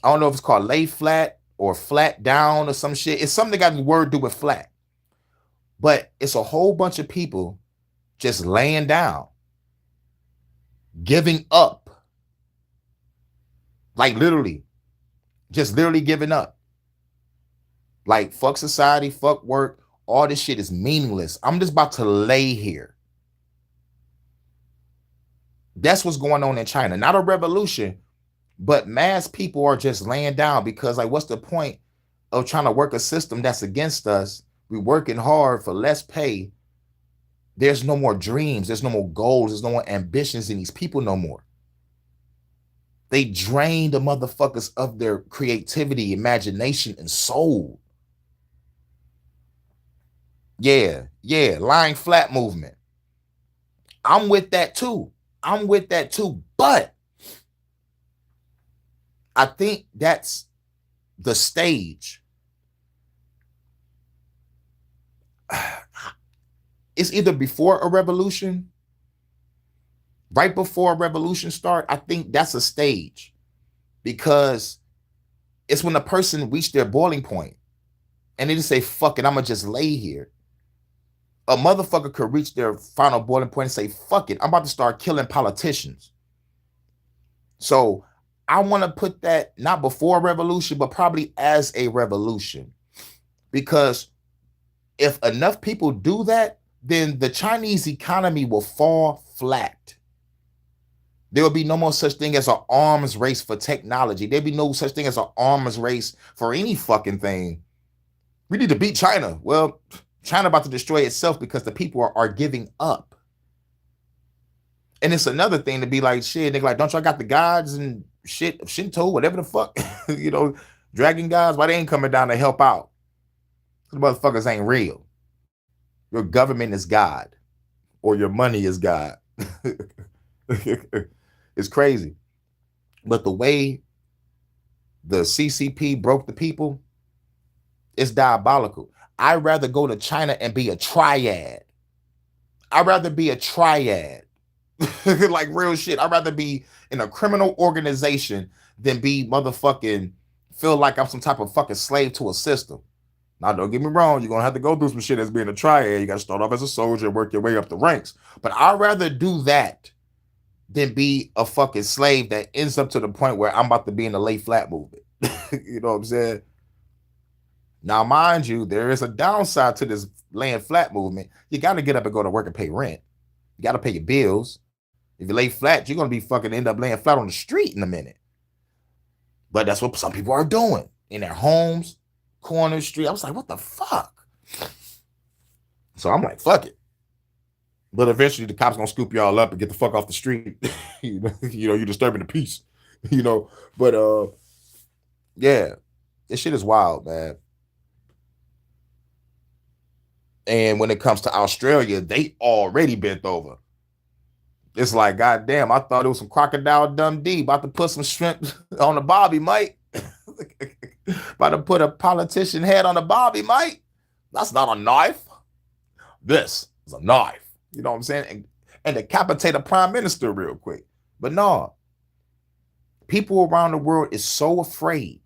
I don't know if it's called lay flat or flat down or some shit. It's something that got the word to do with flat. But it's a whole bunch of people just laying down, giving up. Like literally, just literally giving up. Like fuck society, fuck work. All this shit is meaningless. I'm just about to lay here. That's what's going on in China. Not a revolution, but mass people are just laying down because like, what's the point of trying to work a system that's against us? We're working hard for less pay. There's no more dreams. There's no more goals. There's no more ambitions in these people no more. They drain the motherfuckers of their creativity, imagination, and soul. Yeah, lying flat movement. I'm with that too. But I think that's the stage. It's either before a revolution, right before a revolution start. I think that's a stage because it's when a person reached their boiling point. and they just say, fuck it, I'm gonna just lay here. A motherfucker could reach their final boiling point and say, fuck it, I'm about to start killing politicians. So I want to put that not before a revolution, but probably as a revolution. Because if enough people do that, then the Chinese economy will fall flat. There will be no more such thing as an arms race for technology. There'll be no such thing as an arms race for any fucking thing. We need to beat China. Well, China about to destroy itself because the people are giving up. And it's another thing to be like, shit, nigga, like, don't y'all got the gods and shit, Shinto, whatever the fuck, you know, dragon gods? Why they ain't coming down to help out? The motherfuckers ain't real. Your government is God, or your money is God. It's crazy. But the way the CCP broke the people, it's diabolical. I'd rather go to China and be a triad. I'd rather be a triad. Like real shit. I'd rather be in a criminal organization than be motherfucking feel like I'm some type of fucking slave to a system. Now, don't get me wrong, you're gonna have to go through some shit as being a triad. You gotta start off as a soldier and work your way up the ranks. But I'd rather do that than be a fucking slave that ends up to the point where I'm about to be in the lay flat movement. You know what I'm saying? Now, mind you, there is a downside to this laying flat movement. You gotta get up and go to work and pay rent. You gotta pay your bills. If you lay flat, you're gonna be fucking end up laying flat on the street in a minute. But that's what some people are doing in their homes, corner street. I was like, what the fuck? So I'm like, fuck it. But eventually the cops gonna scoop y'all up and get the fuck off the street. You know, you're disturbing the peace. You know, but yeah, this shit is wild, man. And when it comes to Australia, they already bent over. It's like, goddamn, I thought it was some Crocodile Dundee about to put some shrimp on the barbie, Mike. About to put a politician head on the barbie, Mike. That's not a knife. This is a knife. You know what I'm saying? And decapitate a prime minister real quick. But no, people around the world is so afraid.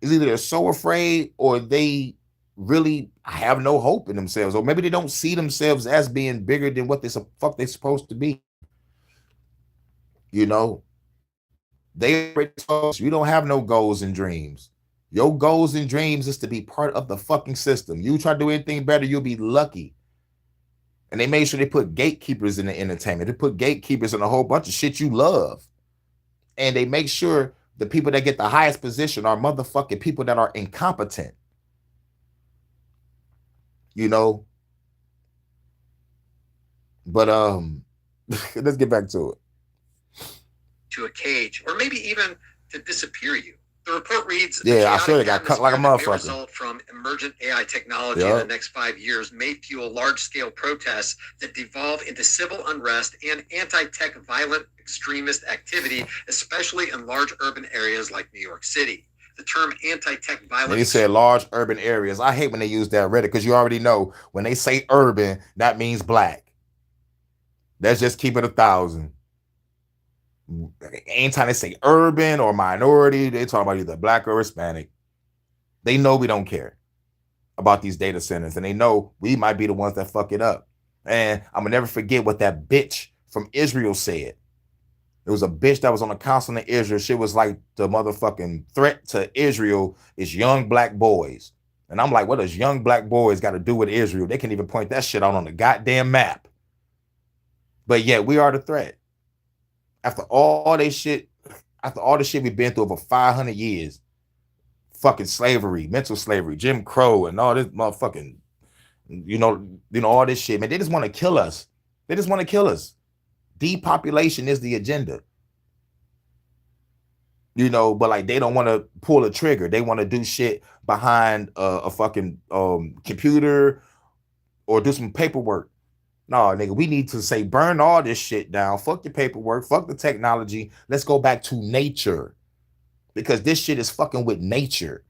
It's either they're so afraid or they really have no hope in themselves, or maybe they don't see themselves as being bigger than what they're supposed to be. You know, they you don't have no goals and dreams. Your goals and dreams is to be part of the fucking system. You try to do anything better, you'll be lucky. And they made sure they put gatekeepers in the entertainment. They put gatekeepers in a whole bunch of shit you love. And they make sure the people that get the highest position are motherfucking people that are incompetent. You know, but let's get back to it. To a cage, or maybe even to disappear you. The report reads, yeah, I swear they got cut like a motherfucker. Result from emergent AI technology in the next 5 years may fuel large-scale protests that devolve into civil unrest and anti-tech violent extremist activity, especially in large urban areas like New York City. The term anti-tech violence. They said large urban areas. I hate when they use that Reddit because you already know when they say urban, that means black. Let's just keep it 1,000. Anytime they say urban or minority, they talk about either black or Hispanic. They know we don't care about these data centers, and they know we might be the ones that fuck it up. And I'm gonna never forget what that bitch from Israel said. There was a bitch that was on the council in Israel. She was like, the motherfucking threat to Israel is young black boys. And I'm like, what does young black boys got to do with Israel? They can't even point that shit out on the goddamn map. But yeah, we are the threat. After all this shit, after all the shit we've been through over 500 years, fucking slavery, mental slavery, Jim Crow, and all this motherfucking, you know, all this shit, man, they just want to kill us. They just want to kill us. Depopulation is the agenda. You know, but like they don't want to pull a trigger. They want to do shit behind a fucking computer or do some paperwork. No, nigga, we need to say burn all this shit down. Fuck your paperwork. Fuck the technology. Let's go back to nature. Because this shit is fucking with nature.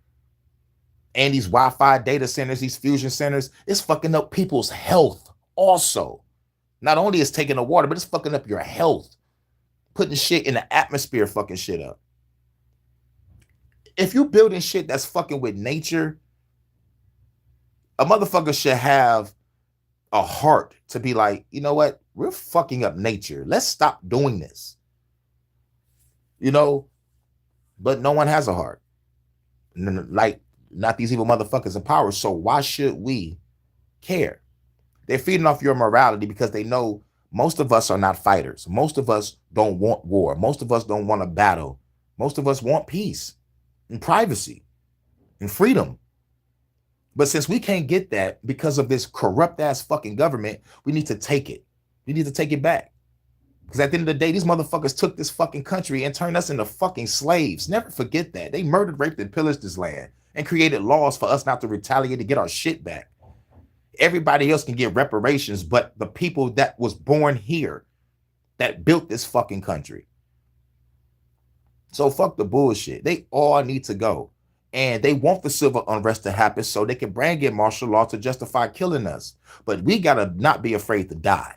And these Wi-Fi data centers, these fusion centers, it's fucking up people's health also. Not only is taking the water, but it's fucking up your health. Putting shit in the atmosphere, fucking shit up. If you building shit that's fucking with nature, A motherfucker should have a heart to be like, you know what? We're fucking up nature. Let's stop doing this. You know, but no one has a heart. Like, not these evil motherfuckers in power. So why should we care? They're feeding off your morality because they know most of us are not fighters. Most of us don't want war. Most of us don't want a battle. Most of us want peace and privacy and freedom. But since we can't get that because of this corrupt ass fucking government, we need to take it. We need to take it back. Because at the end of the day, these motherfuckers took this fucking country and turned us into fucking slaves. Never forget that. They murdered, raped, and pillaged this land and created laws for us not to retaliate to get our shit back. Everybody else can get reparations, but the people that was born here, that built this fucking country. So fuck the bullshit. They all need to go. And they want the civil unrest to happen so they can bring in martial law to justify killing us. But we gotta not be afraid to die.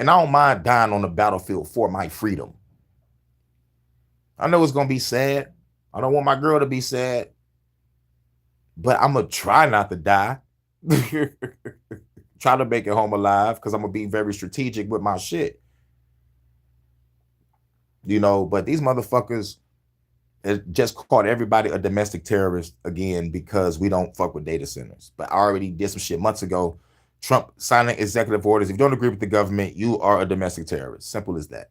And I don't mind dying on the battlefield for my freedom. I know it's gonna be sad. I don't want my girl to be sad. But I'm gonna try not to die. Try to make it home alive because I'm gonna be very strategic with my shit. You know, but these motherfuckers just called everybody a domestic terrorist again because we don't fuck with data centers. But I already did some shit months ago. Trump signing executive orders. If you don't agree with the government, you are a domestic terrorist. Simple as that.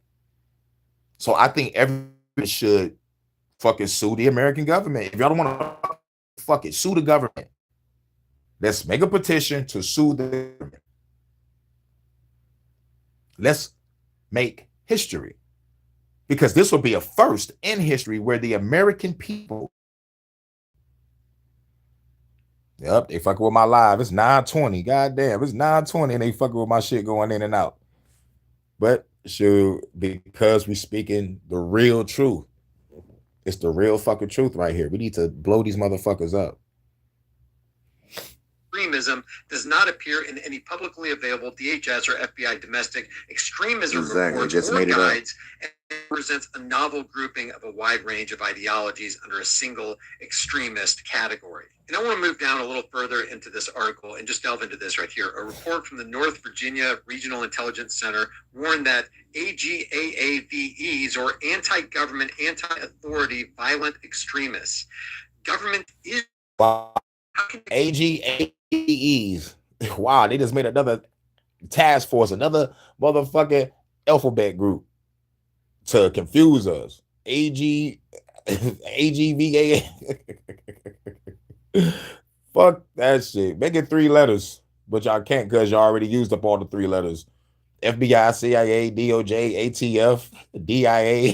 So I think everybody should fucking sue the American government. If y'all don't want to fuck it, sue the government. Let's make a petition to sue the government. Let's make history. Because this will be a first in history where the American people. Yep, they fucking with my live. It's 9:20. Goddamn, it's 9:20 and they fucking with my shit going in and out. But shoot, because we speaking the real truth. It's the real fucking truth right here. We need to blow these motherfuckers up. Extremism does not appear in any publicly available DHS or FBI domestic extremism reports or guides, and represents a novel grouping of a wide range of ideologies under a single extremist category. And I want to move down a little further into this article and just delve into this right here. A report from the North Virginia Regional Intelligence Center warned that AGAAVEs, or anti-government, anti-authority, violent extremists. Government is... Wow. AGAVEs. Wow, they just made another task force, another motherfucking alphabet group to confuse us. AGVA. Fuck that shit. Make it 3 letters, but y'all can't because y'all already used up all the 3 letters. FBI, CIA, DOJ, ATF, DIA,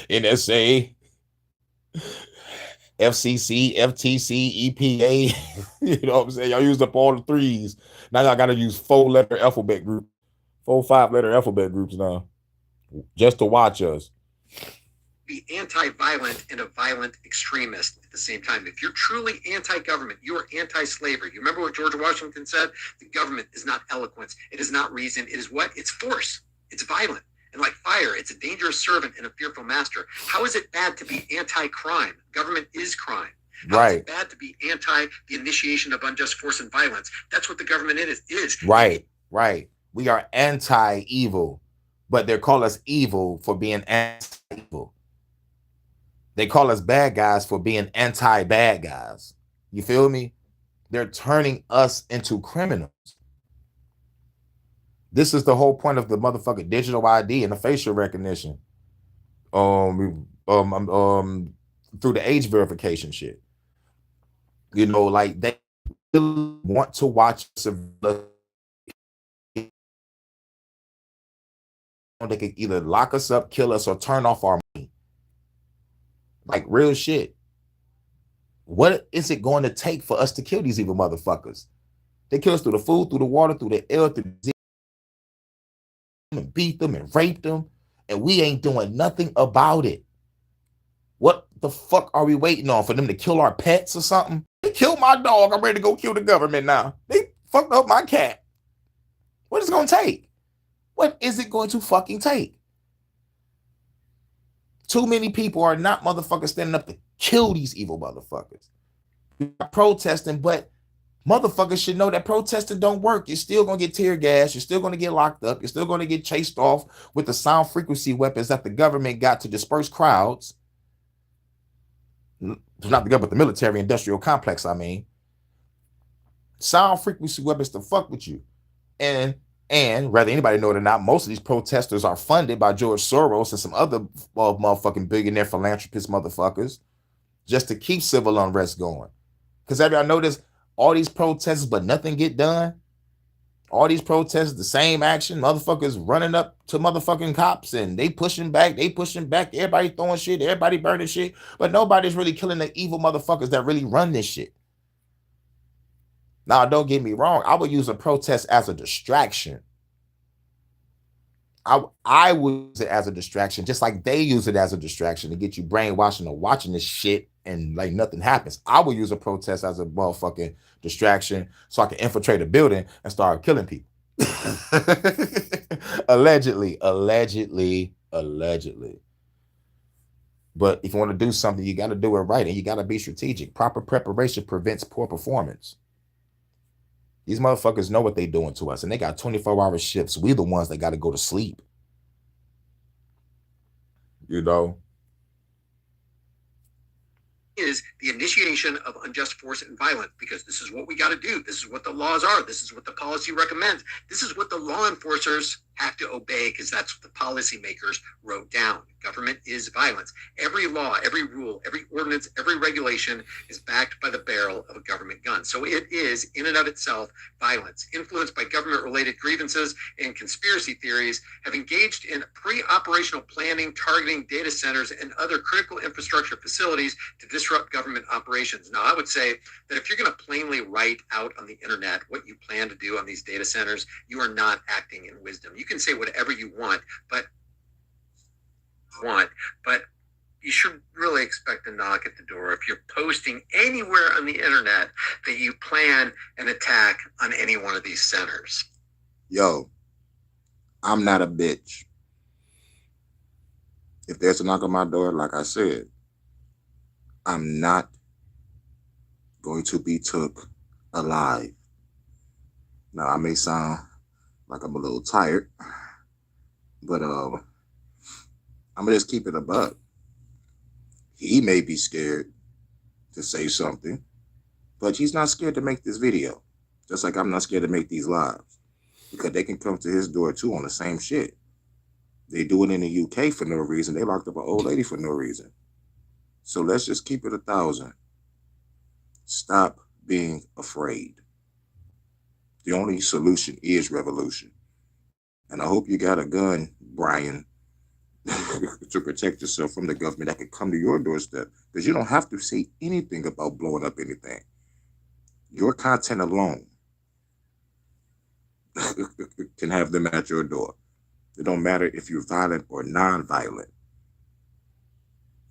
NSA, FCC, FTC, EPA. You know what I'm saying? Y'all used up all the 3s. Now y'all got to use 4-letter alphabet group, 5-letter alphabet groups now, just to watch us. Be anti-violent and a violent extremist at the same time. If you're truly anti-government, you are anti-slavery. You remember what George Washington said? The government is not eloquence. It is not reason. It is what? It's force. It's violent. And like fire, it's a dangerous servant and a fearful master. How is it bad to be anti-crime? Government is crime. How is it bad to be anti the initiation of unjust force and violence? That's what the government is. Right. We are anti-evil, but they call us evil for being anti-evil. They call us bad guys for being anti-bad guys. You feel me? They're turning us into criminals. This is the whole point of the motherfucking digital ID and the facial recognition. Through the age verification shit. You know, like they want to watch us. They can either lock us up, kill us, or turn off our money. Like real shit. What is it going to take for us to kill these evil motherfuckers? They kill us through the food, through the water, through the air, through the and beat them and rape them, and we ain't doing nothing about it. What the fuck are we waiting on? For them to kill our pets or something? They killed my dog. I'm ready to go kill the government now. They fucked up my cat. What is it going to take? What is it going to fucking take? Too many people are not motherfuckers standing up to kill these evil motherfuckers. protesting, but motherfuckers should know that protesting don't work. You're still gonna get tear gas. You're still gonna get locked up. You're still gonna get chased off with the sound frequency weapons that the government got to disperse crowds. Not the government, the military industrial complex. I mean, sound frequency weapons to fuck with you, and whether anybody know it or not, most of these protesters are funded by George Soros and some other motherfucking billionaire philanthropist motherfuckers just to keep civil unrest going. Because have y'all noticed all these protests, but nothing get done? All these protests, the same action, motherfuckers running up to motherfucking cops and they pushing back, everybody throwing shit, everybody burning shit, but nobody's really killing the evil motherfuckers that really run this shit. Now, don't get me wrong, I would use a protest as a distraction. I would use it as a distraction, just like they use it as a distraction to get you brainwashing or watching this shit and like nothing happens. I would use a protest as a motherfucking distraction so I can infiltrate a building and start killing people. Allegedly. But if you want to do something, you got to do it right, and you got to be strategic. Proper preparation prevents poor performance. These motherfuckers know what they doing to us, and they got 24-hour shifts. We the ones that got to go to sleep. You know? Is the initiation of unjust force and violence, because this is what we got to do. This is what the laws are. This is what the policy recommends. This is what the law enforcers have to obey, because that's what the policymakers wrote down. Government is violence. Every law, every rule, every ordinance, every regulation is backed by the barrel of a government gun. So it is, in and of itself, violence. Influenced by government-related grievances and conspiracy theories, have engaged in pre-operational planning, targeting data centers and other critical infrastructure facilities to disrupt government operations. Now, I would say that if you're going to plainly write out on the internet what you plan to do on these data centers, you are not acting in wisdom. You can say whatever you want, but you should really expect a knock at the door if you're posting anywhere on the internet that you plan an attack on any one of these centers. Yo, I'm not a bitch. If there's a knock on my door, like I said, I'm not going to be took alive. Now, I may sound like I'm a little tired, but I'm gonna just keep it a buck. He may be scared to say something, but he's not scared to make this video. Just like I'm not scared to make these lives, because they can come to his door too on the same shit. They do it in the UK for no reason. They locked up an old lady for no reason. So let's just keep it 1,000. Stop being afraid. The only solution is revolution. And I hope you got a gun, Brian, to protect yourself from the government that could come to your doorstep, because you don't have to say anything about blowing up anything. Your content alone can have them at your door. It don't matter if you're violent or non-violent.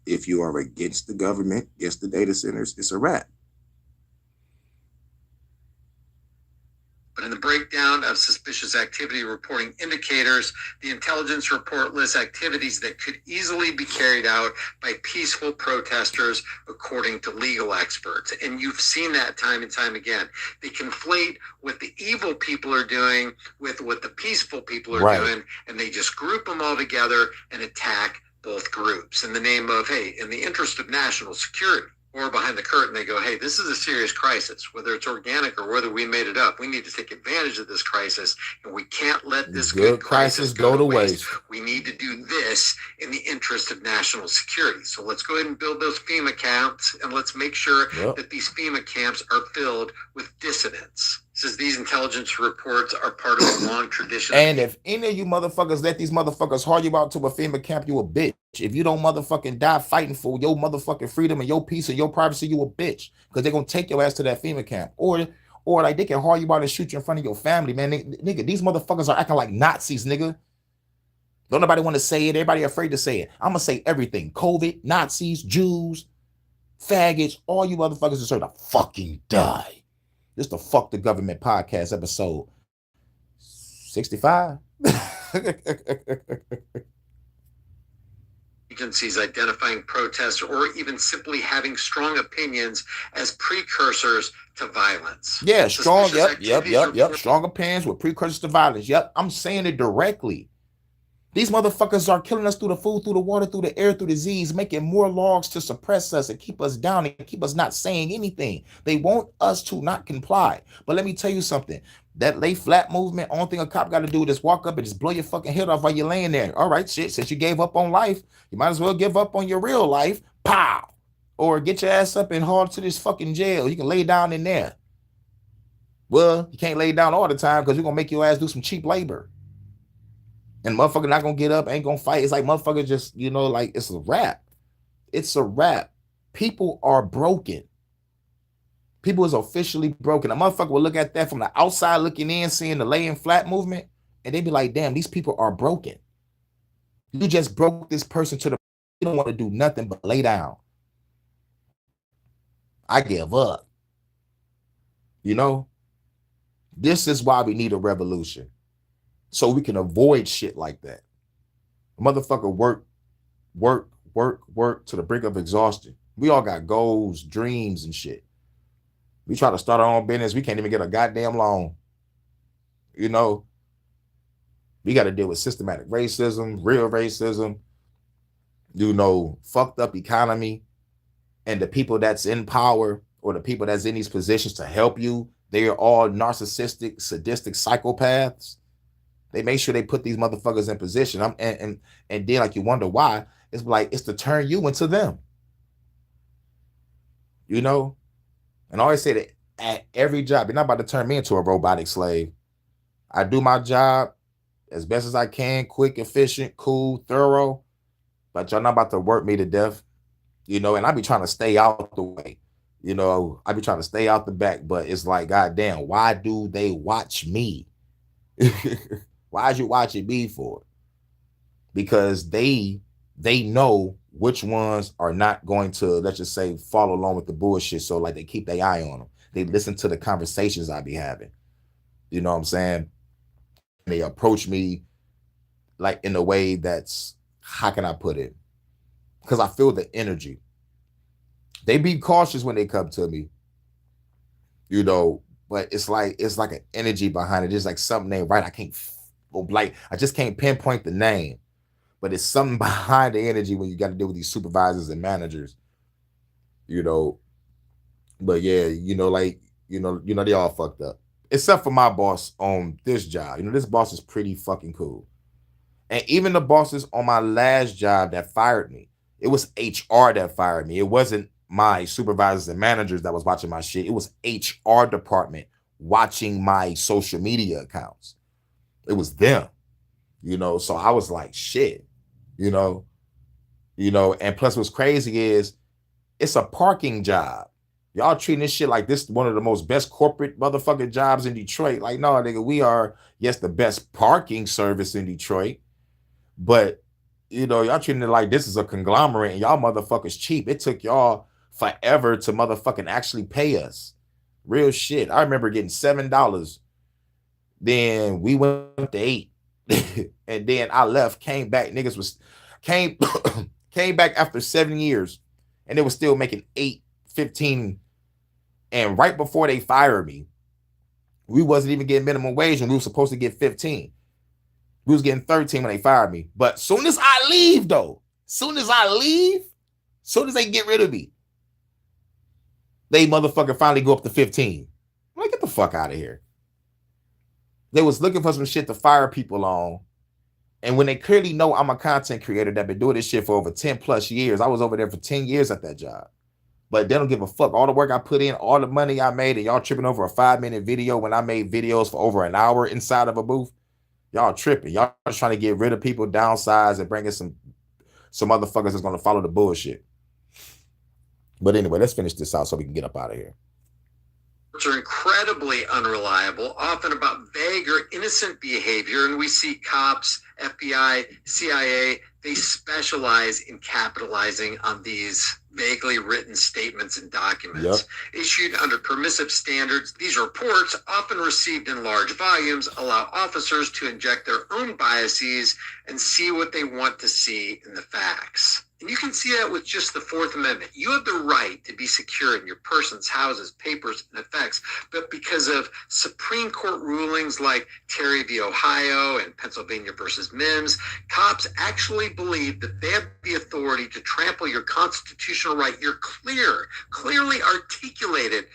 If you are against the government, against the data centers, it's a wrap. But in the breakdown of suspicious activity reporting indicators, the intelligence report lists activities that could easily be carried out by peaceful protesters, according to legal experts. And you've seen that time and time again. They conflate what the evil people are doing with what the peaceful people are doing, and they just group them all together and attack both groups in the name of, hey, in the interest of national security. Or behind the curtain, they go, hey, this is a serious crisis, whether it's organic or whether we made it up. We need to take advantage of this crisis, and we can't let this good crisis go to waste. We need to do this in the interest of national security. So let's go ahead and build those FEMA camps, and let's make sure that these FEMA camps are filled with dissidents. Says these intelligence reports are part of a long tradition. And if any of you motherfuckers let these motherfuckers haul you out to a FEMA camp, you a bitch. If you don't motherfucking die fighting for your motherfucking freedom and your peace and your privacy, you a bitch. Because they're going to take your ass to that FEMA camp. Or like they can haul you out and shoot you in front of your family, man. Nigga, these motherfuckers are acting like Nazis, nigga. Don't nobody want to say it. Everybody afraid to say it. I'm going to say everything. COVID, Nazis, Jews, faggots, all you motherfuckers deserve to fucking die. This is the Fuck the Government podcast, episode 65. agencies identifying protests or even simply having strong opinions as precursors to violence. Yeah, strong. Suspicious Yep. activities Strong opinions with precursors to violence. Yep, I'm saying it directly. These motherfuckers are killing us through the food, through the water, through the air, through the disease, making more laws to suppress us and keep us down and keep us not saying anything. They want us to not comply. But let me tell you something. That lay flat movement, only thing a cop got to do is just walk up and just blow your fucking head off while you're laying there. All right, shit, since you gave up on life, you might as well give up on your real life. Pow! Or get your ass up and haul to this fucking jail. You can lay down in there. Well, you can't lay down all the time because you're going to make your ass do some cheap labor. And motherfucker not gonna get up, ain't gonna fight. It's like motherfucker just, like it's a wrap. It's a wrap. People are broken. People is officially broken. A motherfucker will look at that from the outside looking in, seeing the laying flat movement, and they be like, damn, these people are broken. You just broke this person to the, you don't want to do nothing but lay down. I give up. This is why we need a revolution. So we can avoid shit like that. A motherfucker work to the brink of exhaustion. We all got goals, dreams, and shit. We try to start our own business. We can't even get a goddamn loan. We got to deal with systematic racism, real racism, fucked up economy. And the people that's in power or the people that's in these positions to help you, they are all narcissistic, sadistic psychopaths. They make sure they put these motherfuckers in position. And then like you wonder why. It's like it's to turn you into them. And I always say that at every job, you're not about to turn me into a robotic slave. I do my job as best as I can, quick, efficient, cool, thorough. But y'all not about to work me to death. And I be trying to stay out the way. I be trying to stay out the back. But it's like, goddamn, why do they watch me? Why is you watching me for? Because they know which ones are not going to, let's just say, follow along with the bullshit. So like they keep their eye on them. They listen to the conversations I be having. You know what I'm saying? They approach me like in a way that's, how can I put it? Because I feel the energy. They be cautious when they come to me. But it's like an energy behind it. It's like something ain't right. I just can't pinpoint the name, but it's something behind the energy when you got to deal with these supervisors and managers, but yeah, they all fucked up, except for my boss on this job. This boss is pretty fucking cool. And even the bosses on my last job that fired me, it was HR that fired me. It wasn't my supervisors and managers that was watching my shit. It was HR department watching my social media accounts. It was them, so I was like, shit, and plus what's crazy is it's a parking job. Y'all treating this shit like this one of the most best corporate motherfucking jobs in Detroit. Like, no, nigga, we are, yes, the best parking service in Detroit, but y'all treating it like this is a conglomerate and y'all motherfuckers cheap. It took y'all forever to motherfucking actually pay us. Real shit. I remember getting $7. Then we went to 8. And then I left, came back. Niggas came back after 7 years and they were still making 8, 15. And right before they fired me, we wasn't even getting minimum wage and we were supposed to get 15. We was getting 13 when they fired me. But soon as I leave, soon as they get rid of me, they motherfucker finally go up to 15. I'm like, get the fuck out of here. They was looking for some shit to fire people on. And when they clearly know I'm a content creator that been doing this shit for over 10 plus years, I was over there for 10 years at that job. But they don't give a fuck. All the work I put in, all the money I made, and y'all tripping over a 5-minute video when I made videos for over an hour inside of a booth. Y'all tripping. Y'all just trying to get rid of people, downsize, and bring in some motherfuckers that's going to follow the bullshit. But anyway, let's finish this out so we can get up out of here. Are incredibly unreliable, often about vague or innocent behavior, and we see cops, FBI, CIA, they specialize in capitalizing on these vaguely written statements and documents. Issued under permissive standards, these reports, often received in large volumes, allow officers to inject their own biases and see what they want to see in the facts. And you can see that with just the Fourth Amendment. You have the right to be secure in your persons, houses, papers, and effects, but because of Supreme Court rulings like Terry v. Ohio and Pennsylvania versus Mims, cops actually believe that they have the authority to trample your constitutional right, your clearly articulated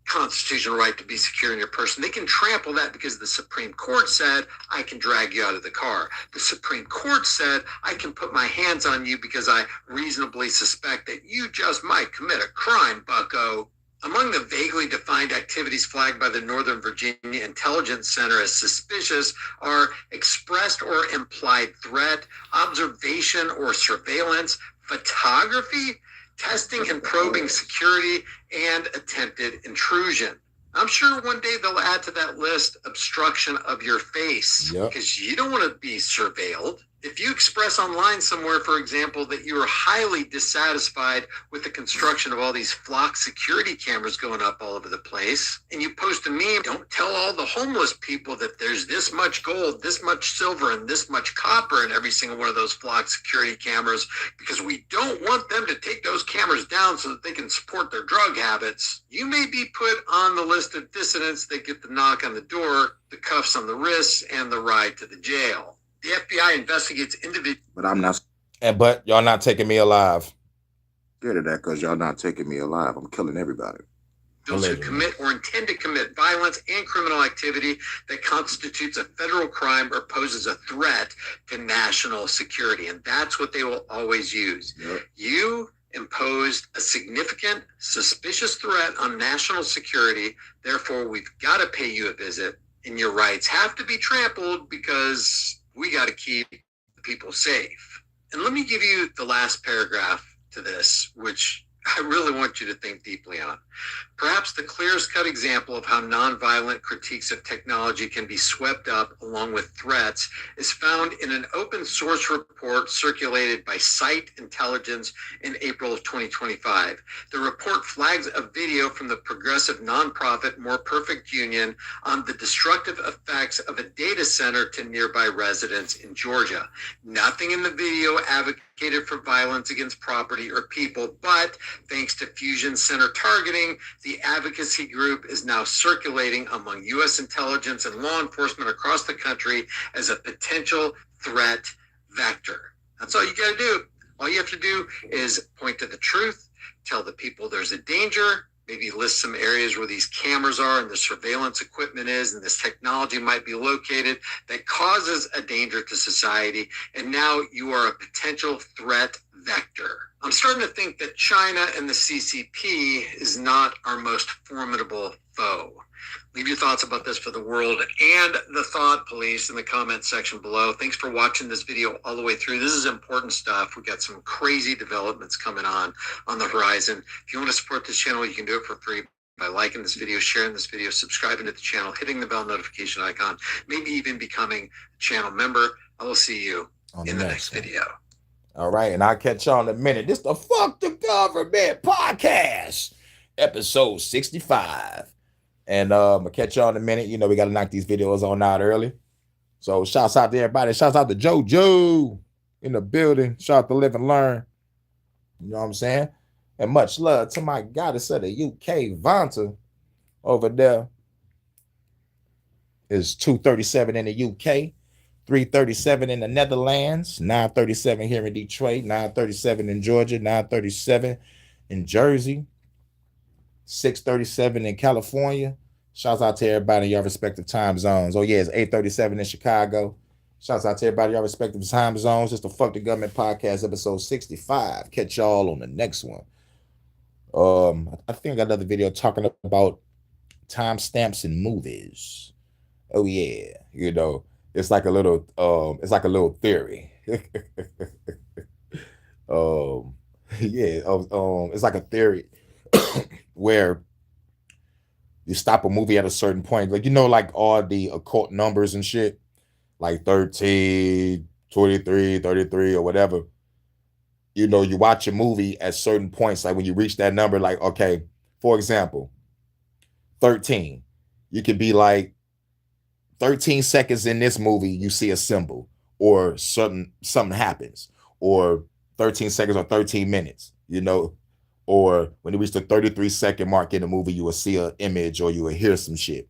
constitutional right to be secure in your person. They can trample that because the Supreme Court said, I can drag you out of the car. The Supreme Court said, I can put my hands on you because I reasonably suspect that you just might commit a crime, bucko. Among the vaguely defined activities flagged by the Northern Virginia Intelligence Center as suspicious are expressed or implied threat, observation or surveillance, photography, testing and probing security, and attempted intrusion. I'm sure one day they'll add to that list obstruction of your face, because you don't want to be surveilled. If you express online somewhere, for example, that you are highly dissatisfied with the construction of all these flock security cameras going up all over the place, and you post a meme, don't tell all the homeless people that there's this much gold, this much silver, and this much copper in every single one of those flock security cameras, because we don't want them to take those cameras down so that they can support their drug habits. You may be put on the list of dissidents that get the knock on the door, the cuffs on the wrists, and the ride to the jail. The FBI investigates individuals. But I'm not But y'all not taking me alive. scared of that because y'all not taking me alive. I'm killing everybody. Those who commit or intend to commit violence and criminal activity that constitutes a federal crime or poses a threat to national security. And that's what they will always use. You imposed a significant, suspicious threat on national security. Therefore, we've got to pay you a visit, and your rights have to be trampled because we got to keep people safe. And let me give you the last paragraph to this, which I really want you to think deeply on. Perhaps the clearest cut example of how nonviolent critiques of technology can be swept up along with threats is found in an open source report circulated by Site Intelligence in April of 2025. The report flags a video from the progressive nonprofit More Perfect Union on the destructive effects of a data center to nearby residents in Georgia. Nothing in the video advocated for violence against property or people, but thanks to Fusion Center targeting, the advocacy group is now circulating among U.S. intelligence and law enforcement across the country as a potential threat vector. That's all you got to do. All you have to do is point to the truth, tell the people there's a danger, maybe list some areas where these cameras are and the surveillance equipment is and this technology might be located that causes a danger to society. And now you are a potential threat vector. I'm starting to think that China and the CCP is not our most formidable foe. Leave your thoughts about this for the world and the thought police in the comments section below. Thanks for watching this video all the way through. This is important stuff. We got some crazy developments coming on the horizon. If you want to support this channel, you can do it for free by liking this video, sharing this video, subscribing to the channel, hitting the bell notification icon, maybe even becoming a channel member. I will see you in the next video. All right, and I'll catch y'all in a minute. This the Fuck the Government podcast, episode 65. And I'll catch y'all in a minute. You know, we got to knock these videos on out early. So shouts out to everybody. Shouts out to JoJo in the building. Shout out to Live and Learn. You know what I'm saying? And much love to my goddess of the UK, Vanta, over there. It's 2:37 in the UK. 3:37 in the Netherlands, 9:37 here in Detroit, 9:37 in Georgia, 9:37 in Jersey, 6:37 in California. Shouts out to everybody in your respective time zones. Oh yeah, it's 8:37 in Chicago. Shouts out to everybody in your respective time zones. It's the Fuck the Government podcast, episode 65. Catch y'all on the next one. I think I got another video talking about timestamps in movies. Oh yeah, you know. It's like a little theory. It's like a theory where you stop a movie at a certain point. Like, you know, like all the occult numbers and shit, like 13, 23, 33 or whatever. you know, you watch a movie at certain points, like when you reach that number, like, okay, for example, 13. You could be like 13 seconds in this movie, you see a symbol or something happens, or 13 seconds or 13 minutes, you know, or when you reach the 33-second mark in the movie, you will see an image or you will hear some shit,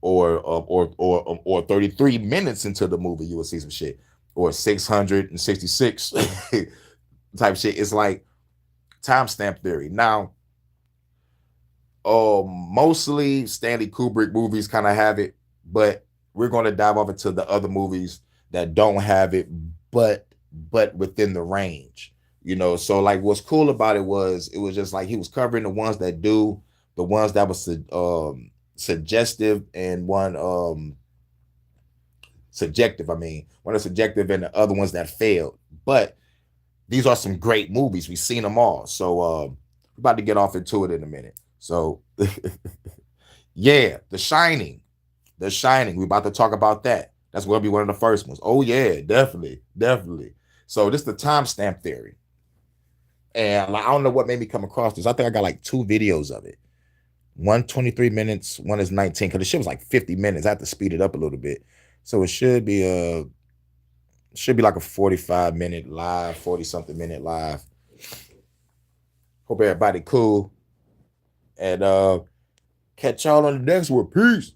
or 33 minutes into the movie, you will see some shit, or 666 type shit. It's like timestamp theory. Now, mostly Stanley Kubrick movies kind of have it, but we're going to dive off into the other movies that don't have it, but within the range, you know. So like, what's cool about it was just like he was covering the ones that do, the ones that was suggestive, and one subjective. I mean, one is subjective, and the other ones that failed. But these are some great movies. We've seen them all. So we're about to get off into it in a minute. So yeah, The Shining. We're about to talk about that. That's going to be one of the first ones. Oh yeah, definitely. So this is the timestamp theory. And I don't know what made me come across this. I think I got like 2 videos of it. One 23 minutes, one is 19, because the shit was like 50 minutes. I had to speed it up a little bit. So it should be like a 45-minute live, 40-something minute live. Hope everybody cool. And catch y'all on the next one. Peace.